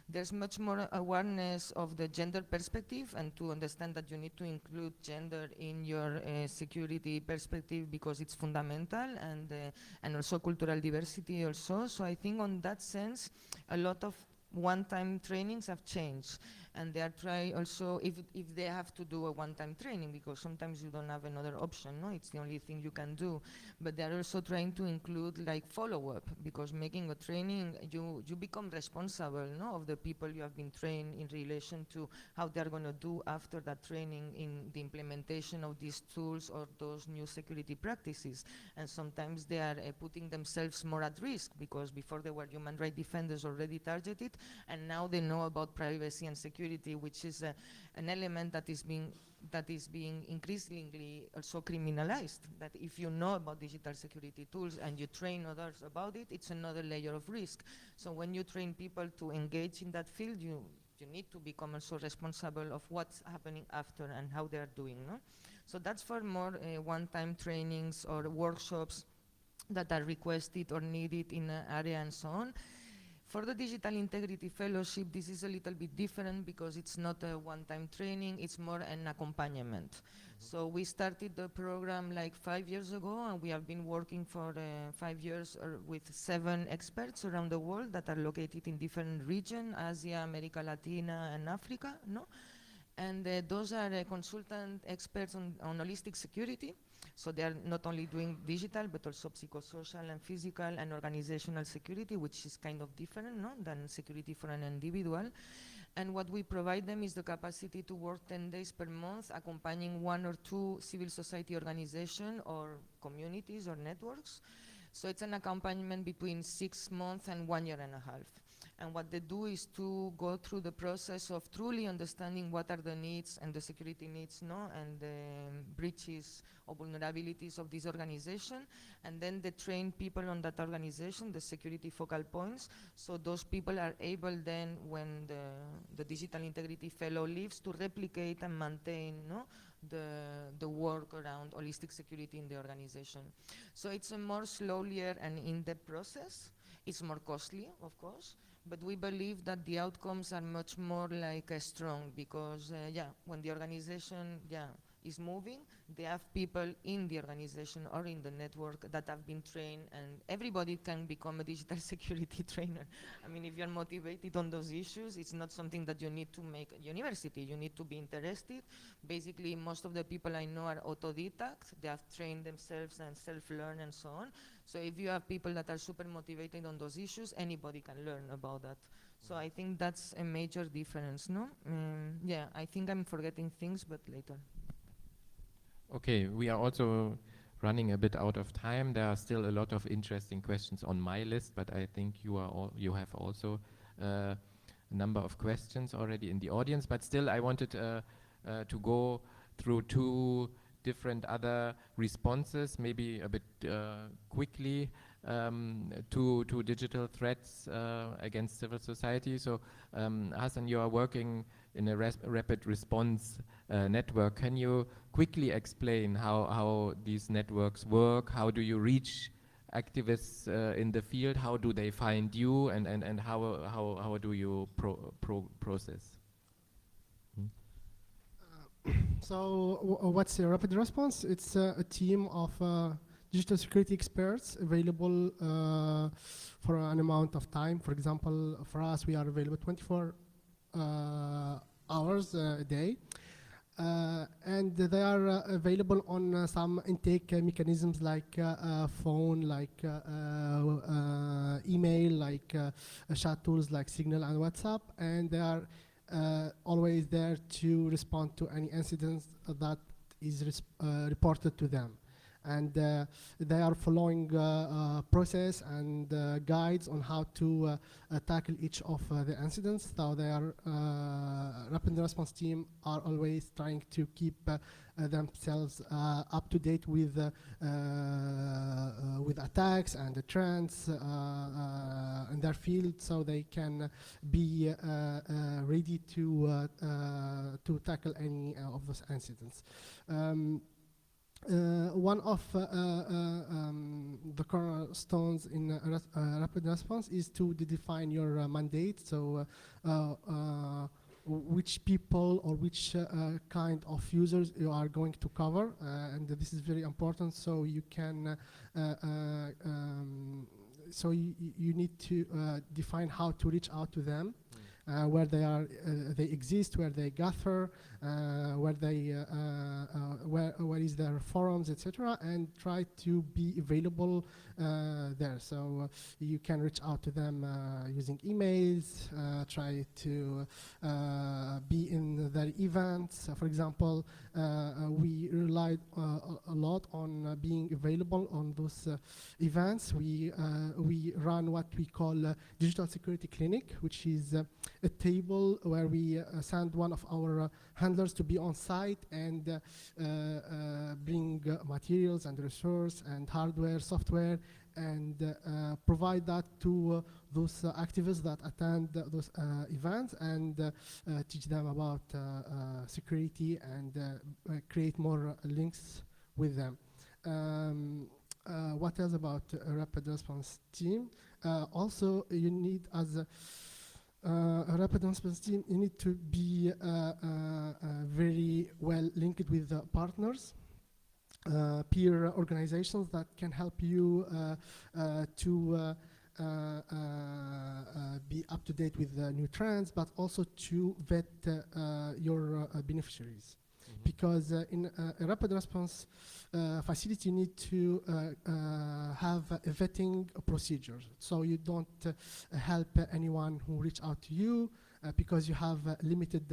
There's much more awareness of the gender perspective, and to understand that you need to include gender in your security perspective because it's fundamental, and also cultural diversity also. So I think on that sense, a lot of one-time trainings have changed, and they are trying also if they have to do a one-time training, because sometimes you don't have another option, no, it's the only thing you can do, but they are also trying to include like follow-up, because making a training, you become responsible, no, of the people you have been trained in relation to how they are going to do after that training in the implementation of these tools or those new security practices. And sometimes they are putting themselves more at risk, because before they were human rights defenders already targeted, and now they know about privacy and security, which is an element that is being increasingly also criminalized. That if you know about digital security tools and you train others about it, it's another layer of risk. So when you train people to engage in that field, you need to become also responsible of what's happening after and how they are doing, no? So that's for more one-time trainings or workshops that are requested or needed in an area and so on. For the Digital Integrity Fellowship, this is a little bit different because it's not a one-time training, it's more an accompaniment. So we started the program like 5 years ago, and we have been working for 5 years with 7 experts around the world that are located in different regions, Asia, America Latina, and Africa, no? And those are consultant experts on holistic security. So they are not only doing digital, but also psychosocial and physical and organizational security, which is kind of different, no, than security for an individual. And what we provide them is the capacity to work 10 days per month, accompanying 1 or 2 civil society organizations or communities or networks. So it's an accompaniment between 6 months and 1 year and a half. And what they do is to go through the process of truly understanding what are the needs and the security needs, no, and the breaches or vulnerabilities of this organization. And then they train people on that organization, the security focal points. So those people are able then, when the Digital Integrity Fellow leaves, to replicate and maintain, no, the work around holistic security in the organization. So it's a more slower and in-depth process. It's more costly, of course, but we believe that the outcomes are much more like strong, because when the organization is moving, they have people in the organization or in the network that have been trained, and everybody can become a digital security trainer. I mean, if you're motivated on those issues, it's not something that you need to make at university. You need to be interested. Basically, most of the people I know are autodidacts. They have trained themselves and self-learn and so on. So if you have people that are super motivated on those issues, anybody can learn about that. So I think that's a major difference, no? I think I'm forgetting things, but later. Okay, we are also running a bit out of time. There are still a lot of interesting questions on my list, but I think you have also a number of questions already in the audience. But still, I wanted to go through 2 different other responses, maybe a bit quickly, to digital threats against civil society. So, Hassan, you are working in a rapid response network. Can you quickly explain how these networks work? How do you reach activists in the field, how do they find you, and how do you process? So what's a rapid response? It's a team of digital security experts available for an amount of time. For example, for us, we are available 24 hours a day. And they are available on some intake mechanisms like phone, like email, like chat tools like Signal and WhatsApp, and they are always there to respond to any incidents that is reported to them. And they are following process and guides on how to tackle each of the incidents. So they are rapid response team are always trying to keep themselves up to date with attacks and the trends in their field, so they can be ready to tackle any of those incidents. One of the cornerstones in rapid response is to define your mandate. So which people or which kind of users you are going to cover, and this is very important. So you can so you need to define how to reach out to them. Where they are, they exist, where they gather, where they, where is their forums, etc., and try to be available there. So you can reach out to them using emails, try to be in their events. For example, we relied a lot on being available on those events. We run what we call Digital Security Clinic, which is a table where we send one of our handlers to be on site and bring materials and resource and hardware, software, and provide that to those activists that attend those events, and teach them about security and create more links with them. What else about a rapid response team? Also, you need, as a rapid response team, you need to be very well linked with partners, peer organizations that can help you to be up to date with new trends, but also to vet your beneficiaries. Because in a rapid response facility, you need to have a vetting procedure. So you don't help anyone who reach out to you because you have limited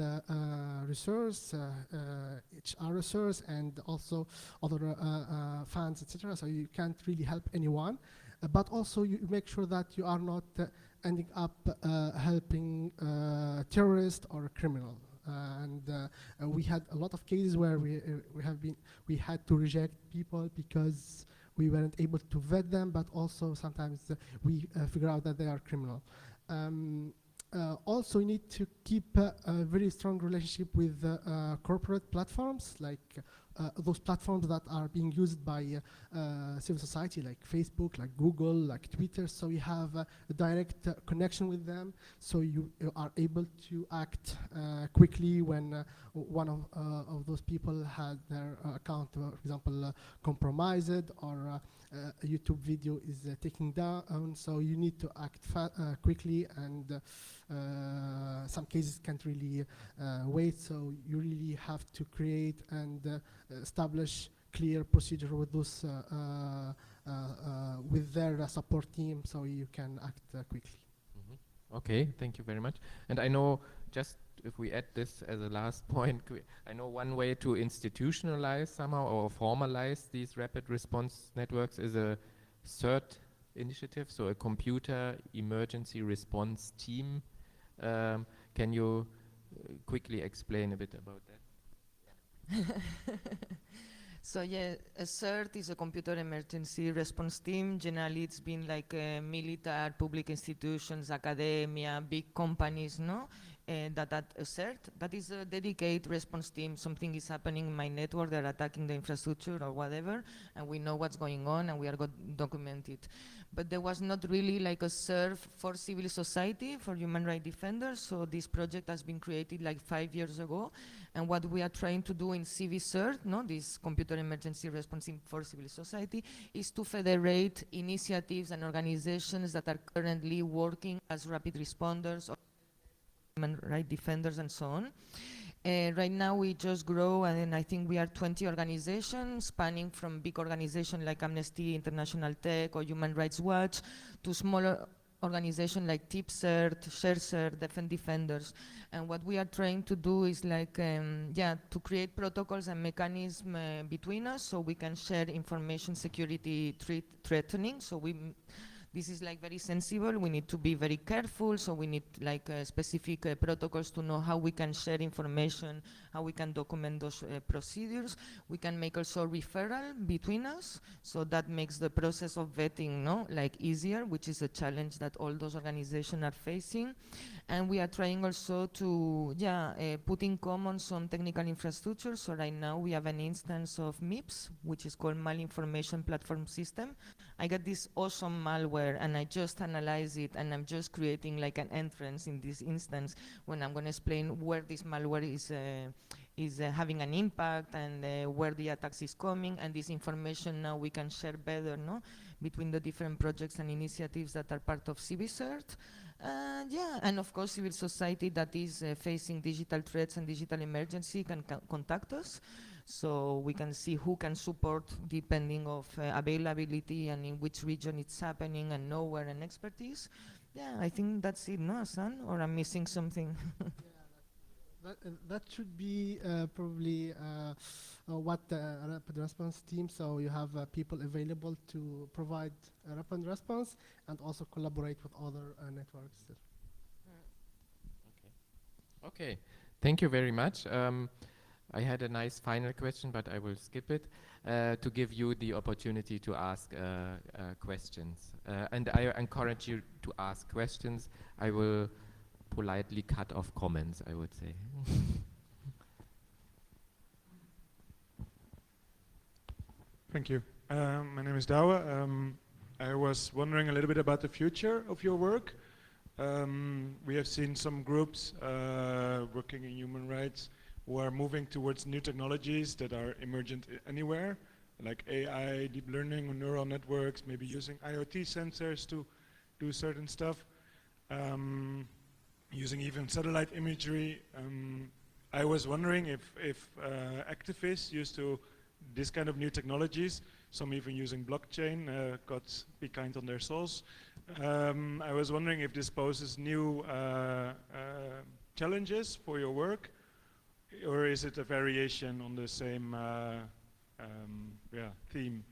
resource, HR resource, and also other funds, etc. So you can't really help anyone. But also you make sure that you are not ending up helping terrorists or criminal. We had a lot of cases where we had to reject people because we weren't able to vet them, but also sometimes we figure out that they are criminal. Also, you need to keep a very strong relationship with corporate platforms, like those platforms that are being used by civil society, like Facebook, like Google, like Twitter. So you have a direct connection with them, so you are able to act quickly when one of those people had their account, for example, compromised, or a YouTube video is taken down. So you need to act quickly, and some cases can't really wait. So you really have to create and establish clear procedure with those with their support team, so you can act quickly. Okay, thank you very much. And I know, just if we add this as a last point, I know one way to institutionalize somehow or formalize these rapid response networks is a CERT initiative, so a computer emergency response team. Can you quickly explain a bit about that? So yeah, a CERT is a computer emergency response team. Generally, it's been like military, public institutions, academia, big companies, no? that assert. That is a dedicated response team. Something is happening in my network, they're attacking the infrastructure or whatever, and we know what's going on and we are documented. But there was not really like a serve for civil society, for human rights defenders, so this project has been created like 5 years ago, and what we are trying to do in CiviCert, no, this computer emergency response for civil society, is to federate initiatives and organizations that are currently working as rapid responders or human rights defenders and so on. Right now we just grow, and I think we are 20 organizations spanning from big organizations like Amnesty International Tech or Human Rights Watch to smaller organizations like TipCert, ShareCert, Defend Defenders. And what we are trying to do is like, to create protocols and mechanisms between us so we can share information security threatening. So this is like very sensible. We need to be very careful. So we need like specific protocols to know how we can share information, how we can document those procedures. We can make also referral between us. So that makes the process of vetting, no, like easier, which is a challenge that all those organizations are facing. And we are trying also to, put in common some technical infrastructure. So right now we have an instance of MIPS, which is called Malinformation Platform System. I got this awesome malware and I just analyze it, and I'm just creating like an entrance in this instance when I'm going to explain where this malware is having an impact and where the attacks is coming, and this information now we can share better, no, between the different projects and initiatives that are part of CiviCert. And of course civil society that is facing digital threats and digital emergency can contact us. So we can see who can support depending of availability and in which region it's happening and know-where and expertise. Yeah, I think that's it, no, Hassan? Or I'm missing something? That should be probably what the rapid response team, so you have people available to provide a rapid response and also collaborate with other networks. Okay, thank you very much. I had a nice final question, but I will skip it to give you the opportunity to ask questions. And I encourage you to ask questions. I will politely cut off comments, I would say. Thank you. My name is Douwe. I was wondering a little bit about the future of your work. We have seen some groups working in human rights who are moving towards new technologies that are emergent anywhere, like AI, deep learning, or neural networks, maybe using IoT sensors to do certain stuff, using even satellite imagery. I was wondering if activists used to this kind of new technologies, some even using blockchain, God be kind on their souls. I was wondering if this poses new challenges for your work, or is it a variation on the same theme?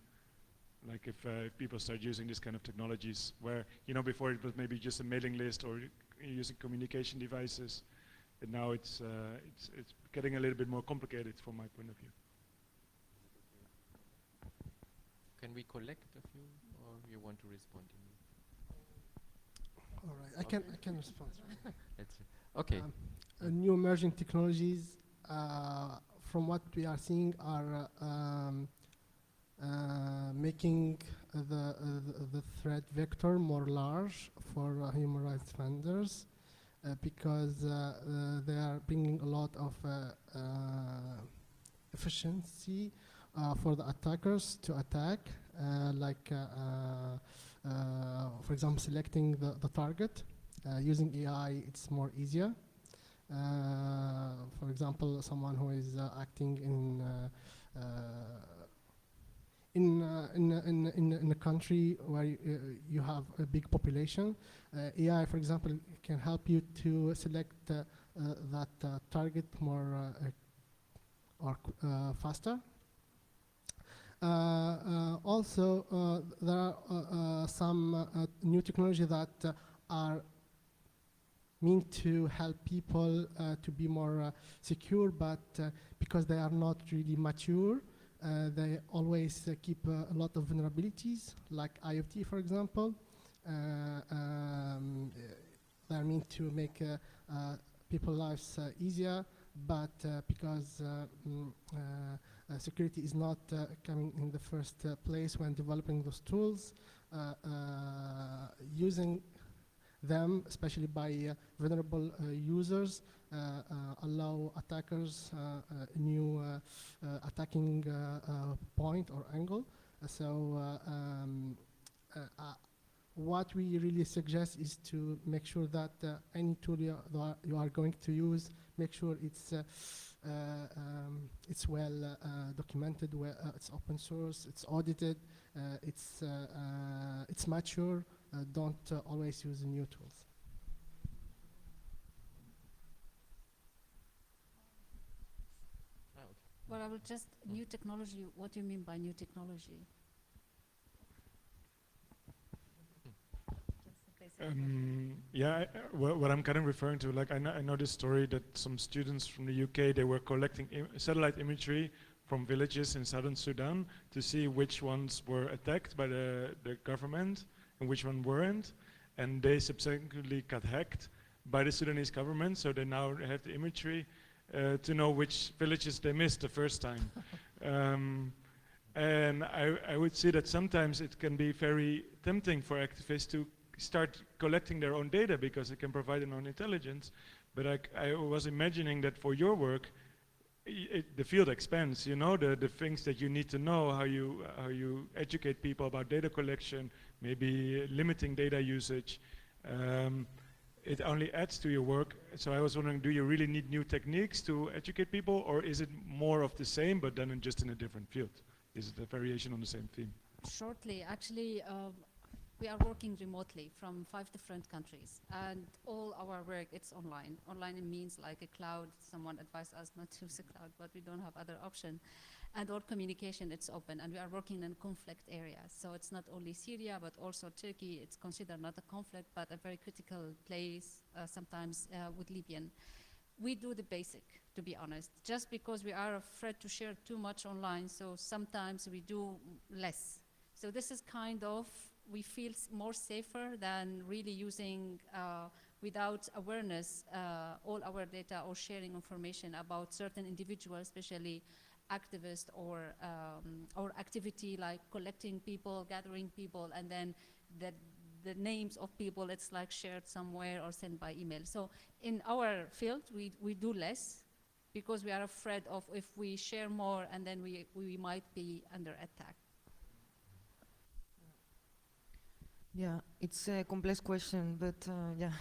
Like if people start using this kind of technologies where, you know, before it was maybe just a mailing list or using communication devices, and now it's getting a little bit more complicated from my point of view. Can we collect a few, or you want to respond? All right, I can respond. Okay. New emerging technologies, from what we are seeing, are making the threat vector more large for human rights defenders because they are bringing a lot of efficiency for the attackers to attack, for example, selecting the target. Using AI, it's more easier. For example, someone who is acting in a country where you have a big population, AI, for example, can help you to select that target more or faster. Also, there are some new technology that are mean to help people to be more secure, but because they are not really mature, they always keep a lot of vulnerabilities, like IoT, for example. They are meant to make people's lives easier, but because security is not coming in the first place when developing those tools, using them, especially by vulnerable users, allow attackers a new attacking point or angle. What we really suggest is to make sure that any tool you are going to use, make sure it's well documented, it's open source, it's audited, it's mature. Don't always use new tools. Well, I will just, new technology, what do you mean by new technology? Yeah, what I'm kind of referring to, like I know this story that some students from the UK, they were collecting satellite imagery from villages in southern Sudan to see which ones were attacked by the government and which one weren't, and they subsequently got hacked by the Sudanese government, so they now have the imagery to know which villages they missed the first time. And I would say that sometimes it can be very tempting for activists to start collecting their own data because it can provide their own intelligence. But I was imagining that for your work, the field expands, you know, the things that you need to know, how you educate people about data collection, maybe limiting data usage. It only adds to your work. So I was wondering, do you really need new techniques to educate people, or is it more of the same, but then just in a different field? Is it a variation on the same theme? Shortly, actually, we are working remotely from 5 different countries, and all our work, it's online. Online it means like a cloud. Someone advised us not to use a cloud, but we don't have other option. And all communication, it's open, and we are working in conflict areas. So it's not only Syria, but also Turkey. It's considered not a conflict, but a very critical place, sometimes with Libyan. We do the basic, to be honest, just because we are afraid to share too much online, so sometimes we do less. So this is kind of, we feel more safer than really using without awareness all our data or sharing information about certain individuals, especially activists or activity like collecting people, gathering people, and then the names of people, it's like shared somewhere or sent by email. So in our field, we do less because we are afraid of if we share more and then we might be under attack. Yeah, it's a complex question, but yeah,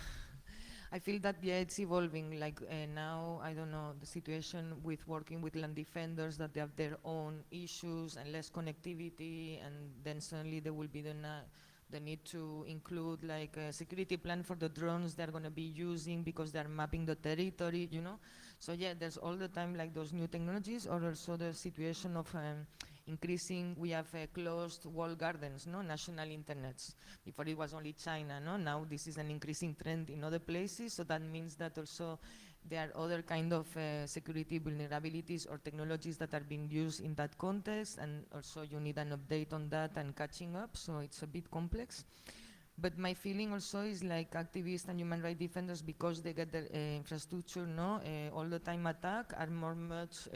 I feel that it's evolving. Like now, I don't know, the situation with working with land defenders, that they have their own issues and less connectivity, and then suddenly there will be the need to include like a security plan for the drones they're going to be using because they're mapping the territory, you know. So yeah, there's all the time like those new technologies, or also the situation of increasing, we have closed walled gardens, no, national internets. Before it was only China, no? Now this is an increasing trend in other places, so that means that also there are other kind of security vulnerabilities or technologies that are being used in that context, and also you need an update on that and catching up, so it's a bit complex. But my feeling also is like activists and human rights defenders, because they get their infrastructure all the time attacked, are more much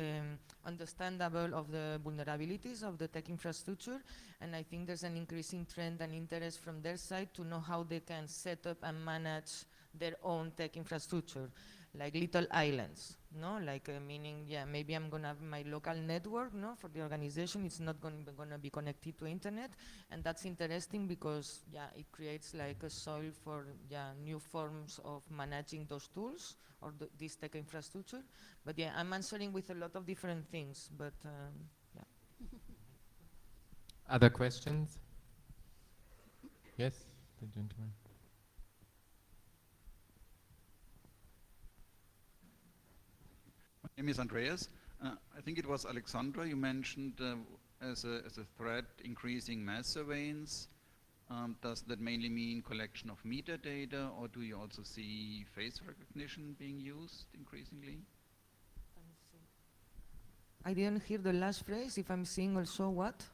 understandable of the vulnerabilities of the tech infrastructure. And I think there's an increasing trend and interest from their side to know how they can set up and manage their own tech infrastructure, like little islands, no? Like meaning, yeah, maybe I'm gonna have my local network, no, for the organization. It's not gonna be connected to internet, and that's interesting because, yeah, it creates like a soil for, yeah, new forms of managing those tools or this tech infrastructure. But yeah, I'm answering with a lot of different things, but yeah. Other questions? Yes, the gentleman. My name is Andreas. I think it was Alexandra you mentioned as a threat increasing mass surveillance. Does that mainly mean collection of metadata, or do you also see face recognition being used increasingly? I didn't hear the last phrase. If I'm seeing also what?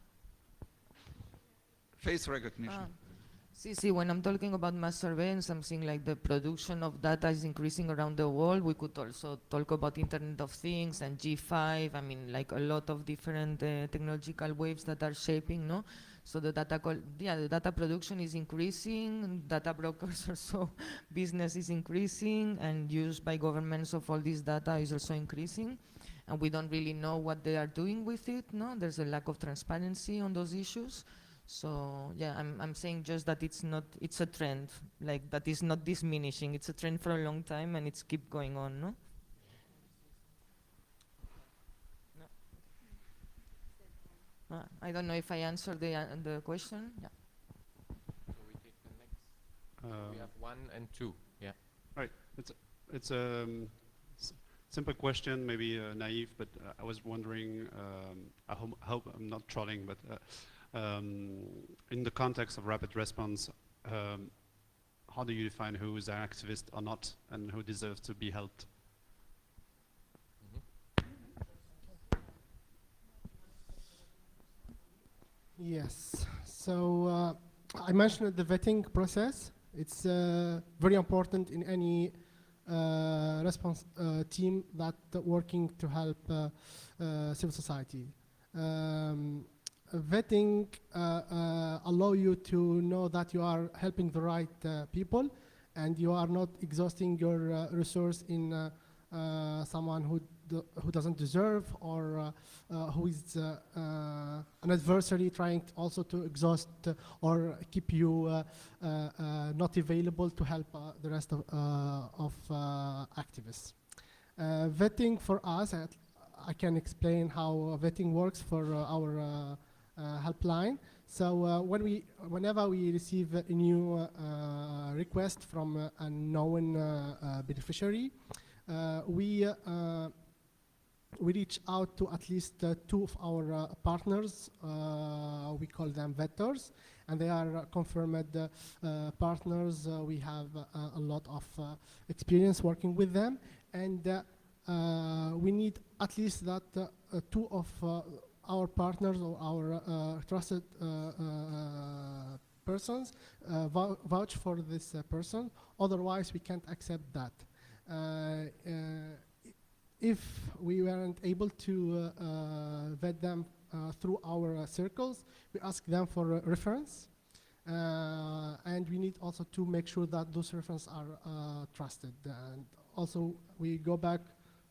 Face recognition. See, when I'm talking about mass surveillance, I'm saying like the production of data is increasing around the world. We could also talk about Internet of Things and G5. I mean, like a lot of different technological waves that are shaping, no? So the the data production is increasing, data brokers also, business is increasing, and use by governments of all this data is also increasing. And we don't really know what they are doing with it, no? There's a lack of transparency on those issues. So yeah, I'm saying just that it's a trend, like that is not diminishing. It's a trend for a long time and it's keep going on, no? I don't know if I answered the question. Yeah. So we take the next. We have 1 and 2. Yeah. Right. It's a simple question, maybe naive, but I was wondering. I hope I'm not trolling, but in the context of rapid response, how do you define who is an activist or not, and who deserves to be helped? Yes. So I mentioned the vetting process. It's very important in any response team that working to help civil society. Vetting allow you to know that you are helping the right people, and you are not exhausting your resource in someone who doesn't deserve, or who is an adversary trying also to exhaust or keep you not available to help the rest of activists. Vetting for us, I can explain how vetting works for our helpline. So whenever we receive a new request from a known beneficiary, we reach out to at least 2 of our partners. We call them vetters, and they are confirmed partners. We have a lot of experience working with them, and we need at least that 2 of our partners or our trusted persons vouch for this person. Otherwise, we can't accept that. If we weren't able to vet them through our circles, we ask them for a reference. And we need also to make sure that those references are trusted. And also, we go back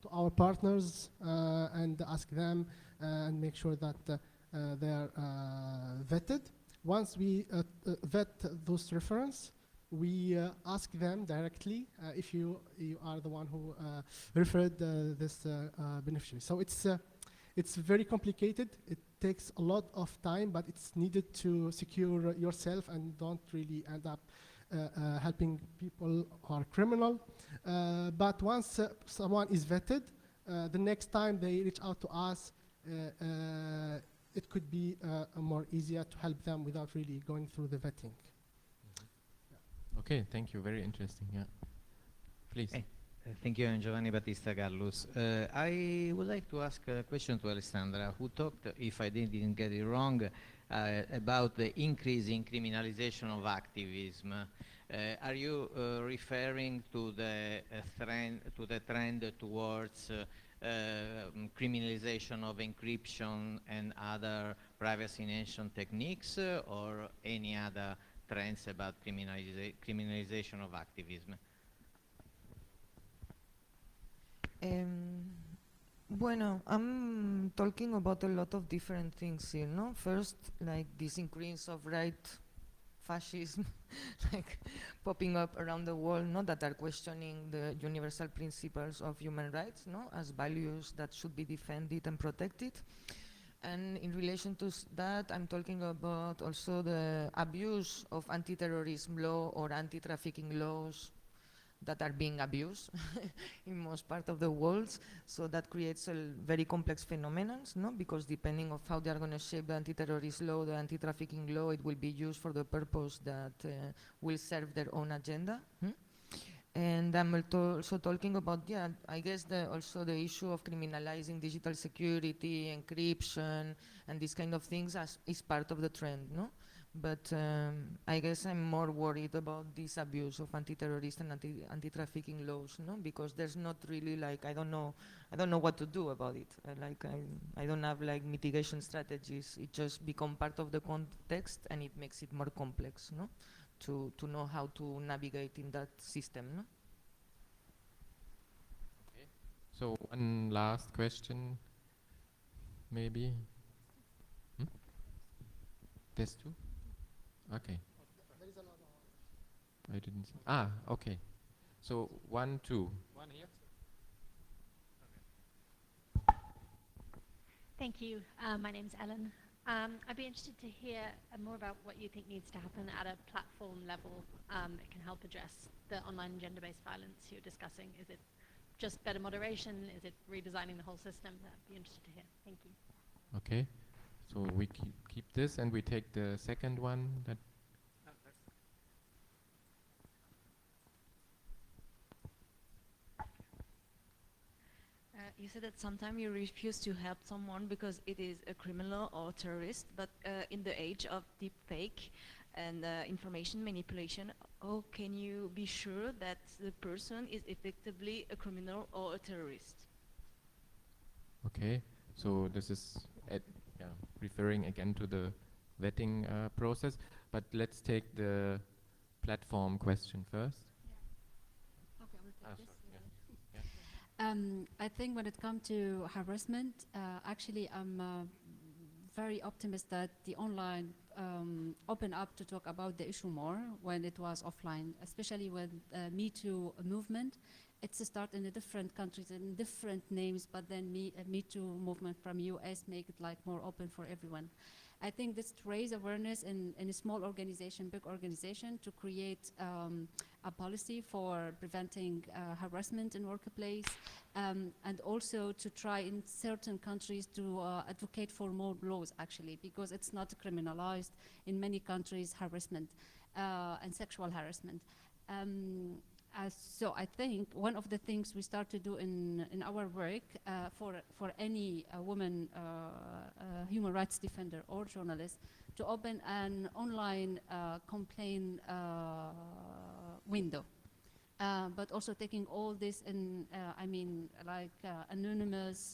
to our partners and ask them and make sure that they are vetted. Once we vet those references, we ask them directly if you are the one who referred this beneficiary. So it's very complicated. It takes a lot of time, but it's needed to secure yourself and don't really end up helping people who are criminal. But once someone is vetted, the next time they reach out to us, it could be more easier to help them without really going through the vetting. Okay, thank you. Very interesting. Yeah. Please. Hey. Thank you. I'm Giovanni Battista Gallus. I would like to ask a question to Alessandra, who talked, if I didn't get it wrong, about the increasing criminalization of activism. Are you referring to the trend towards criminalization of encryption and other privacy-enhancing techniques, or any other trends about criminalization of activism? Bueno, I'm talking about a lot of different things here, no? First, like this increase of right fascism, like popping up around the world, no? That are questioning the universal principles of human rights, no? As values that should be defended and protected. And in relation to that, I'm talking about also the abuse of anti-terrorism law or anti-trafficking laws that are being abused in most part of the world. So that creates a very complex phenomenon, no? Because depending on how they are going to shape the anti-terrorist law, the anti-trafficking law, it will be used for the purpose that will serve their own agenda. And I'm also talking about, yeah, I guess also the issue of criminalizing digital security, encryption, and these kind of things is part of the trend, no? but I guess I'm more worried about this abuse of anti-terrorist and anti-trafficking laws, no? Because there's not really like, I don't know what to do about it. I don't have like mitigation strategies. It just become part of the context and it makes it more complex, no? To know how to navigate in that system, no? So one last question, maybe. There's two? Okay. There is another one. I didn't see. Okay. So 1, 2. One here. Thank you. My name's Ellen. I'd be interested to hear more about what you think needs to happen at a platform level that can help address the online gender-based violence you're discussing. Is it just better moderation? Is it redesigning the whole system? I'd be interested to hear. Thank you. Okay. So we keep this and we take the second one. That You said that sometimes you refuse to help someone because it is a criminal or terrorist, but in the age of deep fake and information manipulation, how can you be sure that the person is effectively a criminal or a terrorist? Okay. So this is referring again to the vetting process, but let's take the platform question first. Okay, I will take this. I think when it comes to harassment, actually I'm very optimistic that the online open up to talk about the issue more when it was offline, especially with Me Too movement. It's a start in the different countries and different names, but then Me Too movement from US make it like more open for everyone. I think this to raise awareness in a small organization, big organization, to create a policy for preventing harassment in workplace, and also to try in certain countries to advocate for more laws actually, because it's not criminalized in many countries, harassment and sexual harassment. So I think one of the things we start to do in our work for any woman human rights defender or journalist to open an online complaint window. But also taking all this in, anonymous,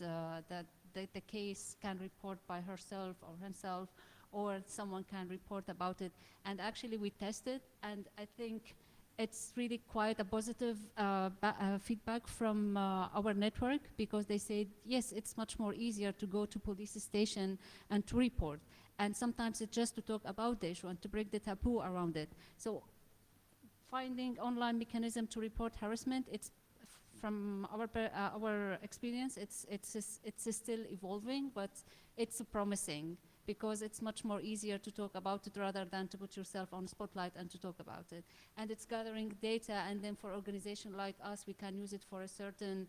that the case can report by herself or himself, or someone can report about it. And actually we tested, and I think it's really quite a positive feedback from our network, because they said, yes, it's much more easier to go to police station and to report. And sometimes it's just to talk about the issue and to break the taboo around it. So finding online mechanism to report harassment, it's from our experience, it's still evolving, but it's promising, because it's much more easier to talk about it rather than to put yourself on spotlight and to talk about it. And it's gathering data, and then for organizations like us, we can use it for a certain,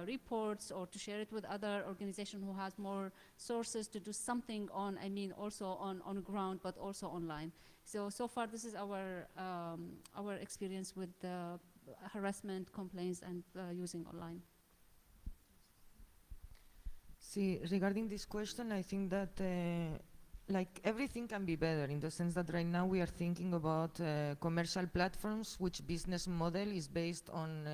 reports, or to share it with other organizations who has more sources to do something on, also on ground, but also online. So far, this is our experience with harassment complaints and using online. See, regarding this question, I think that like everything can be better, in the sense that right now we are thinking about commercial platforms which business model is based on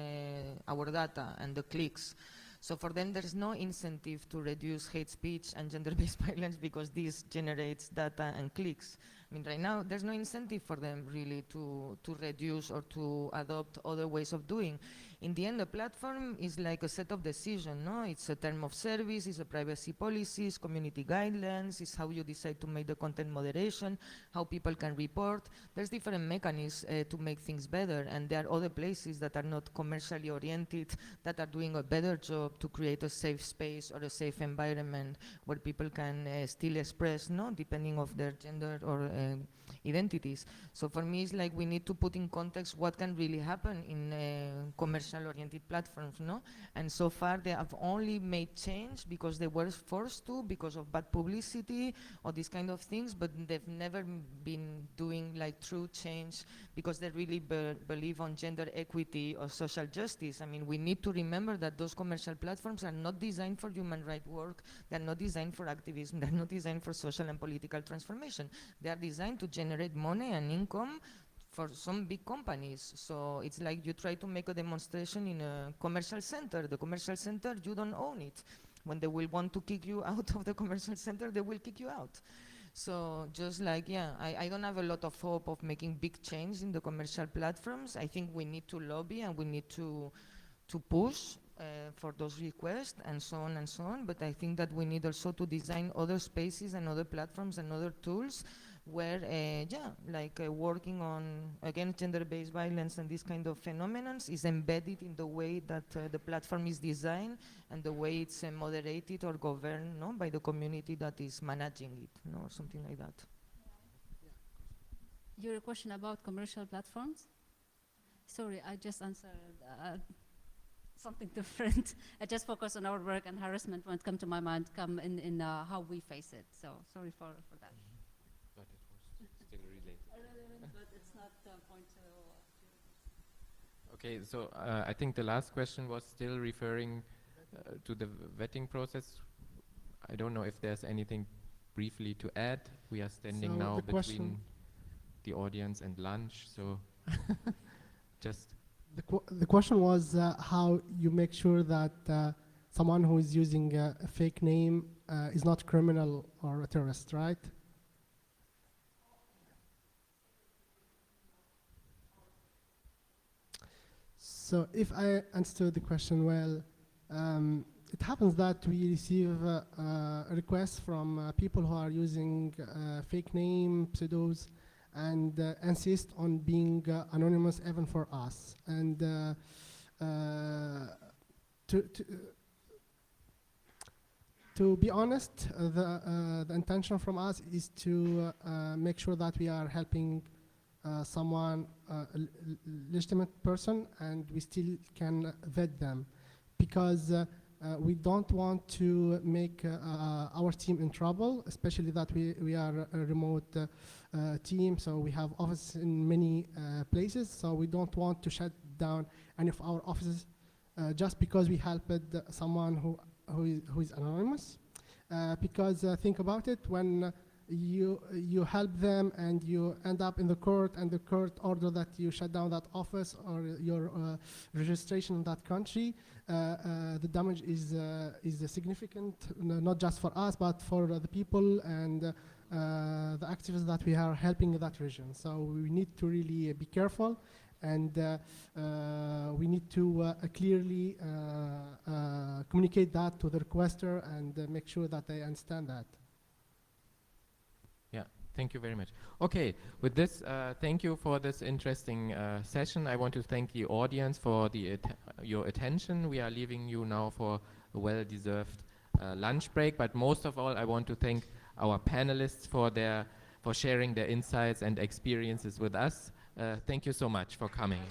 our data and the clicks. So for them, there's no incentive to reduce hate speech and gender-based violence because this generates data and clicks. Right now, there's no incentive for them really to reduce or to adopt other ways of doing. In the end, the platform is like a set of decisions, no? It's a term of service, it's a privacy policy, it's community guidelines, it's how you decide to make the content moderation, how people can report. There's different mechanisms to make things better, and there are other places that are not commercially oriented that are doing a better job to create a safe space or a safe environment where people can still express, no, depending of their gender or identities. So for me, it's like we need to put in context what can really happen in commercial commercial-oriented platforms, no? And so far they have only made change because they were forced to, because of bad publicity or these kind of things, but they've never been doing like true change because they really believe on gender equity or social justice. I mean, we need to remember that those commercial platforms are not designed for human rights work, they're not designed for activism, they're not designed for social and political transformation. They are designed to generate money and income for some big companies. So it's like you try to make a demonstration in a commercial center. The commercial center, you don't own it. When they will want to kick you out of the commercial center, they will kick you out. So just like, yeah, I don't have a lot of hope of making big change in the commercial platforms. I think we need to lobby and we need to push for those requests and so on and so on. But I think that we need also to design other spaces and other platforms and other tools where, working on, again, gender-based violence and this kind of phenomenons is embedded in the way that the platform is designed and the way it's moderated or governed, no, by the community that is managing it, no, or something like that. Your question about commercial platforms? Sorry, I just answered something different. I just focus on our work, and harassment won't come to my mind, come in how we face it. So sorry for that. But it was still related. But it's not point to... Okay, so I think the last question was still referring to the vetting process. I don't know if there's anything briefly to add. We are standing So now the between question- the audience and lunch, so just... The question was how you make sure that someone who is using a fake name is not criminal or a terrorist, right? So if I understood the question well, it happens that we receive requests from people who are using fake name, pseudos, and insist on being anonymous even for us. And to be honest, the intention from us is to make sure that we are helping someone, a legitimate person, and we still can vet them, because we don't want to make our team in trouble, especially that we are a remote team, so we have offices in many places, so we don't want to shut down any of our offices just because we helped someone who is anonymous. Because think about it, when you help them and you end up in the court, and the court order that you shut down that office or your registration in that country, the damage is significant, not just for us, but for the people and the activists that we are helping in that region. So we need to really be careful, and we need to clearly communicate that to the requester and make sure that they understand that. Yeah, thank you very much. Okay, with this, thank you for this interesting session. I want to thank the audience for your attention. We are leaving you now for a well-deserved lunch break, but most of all, I want to thank our panelists for sharing their insights and experiences with us. Thank you so much for coming.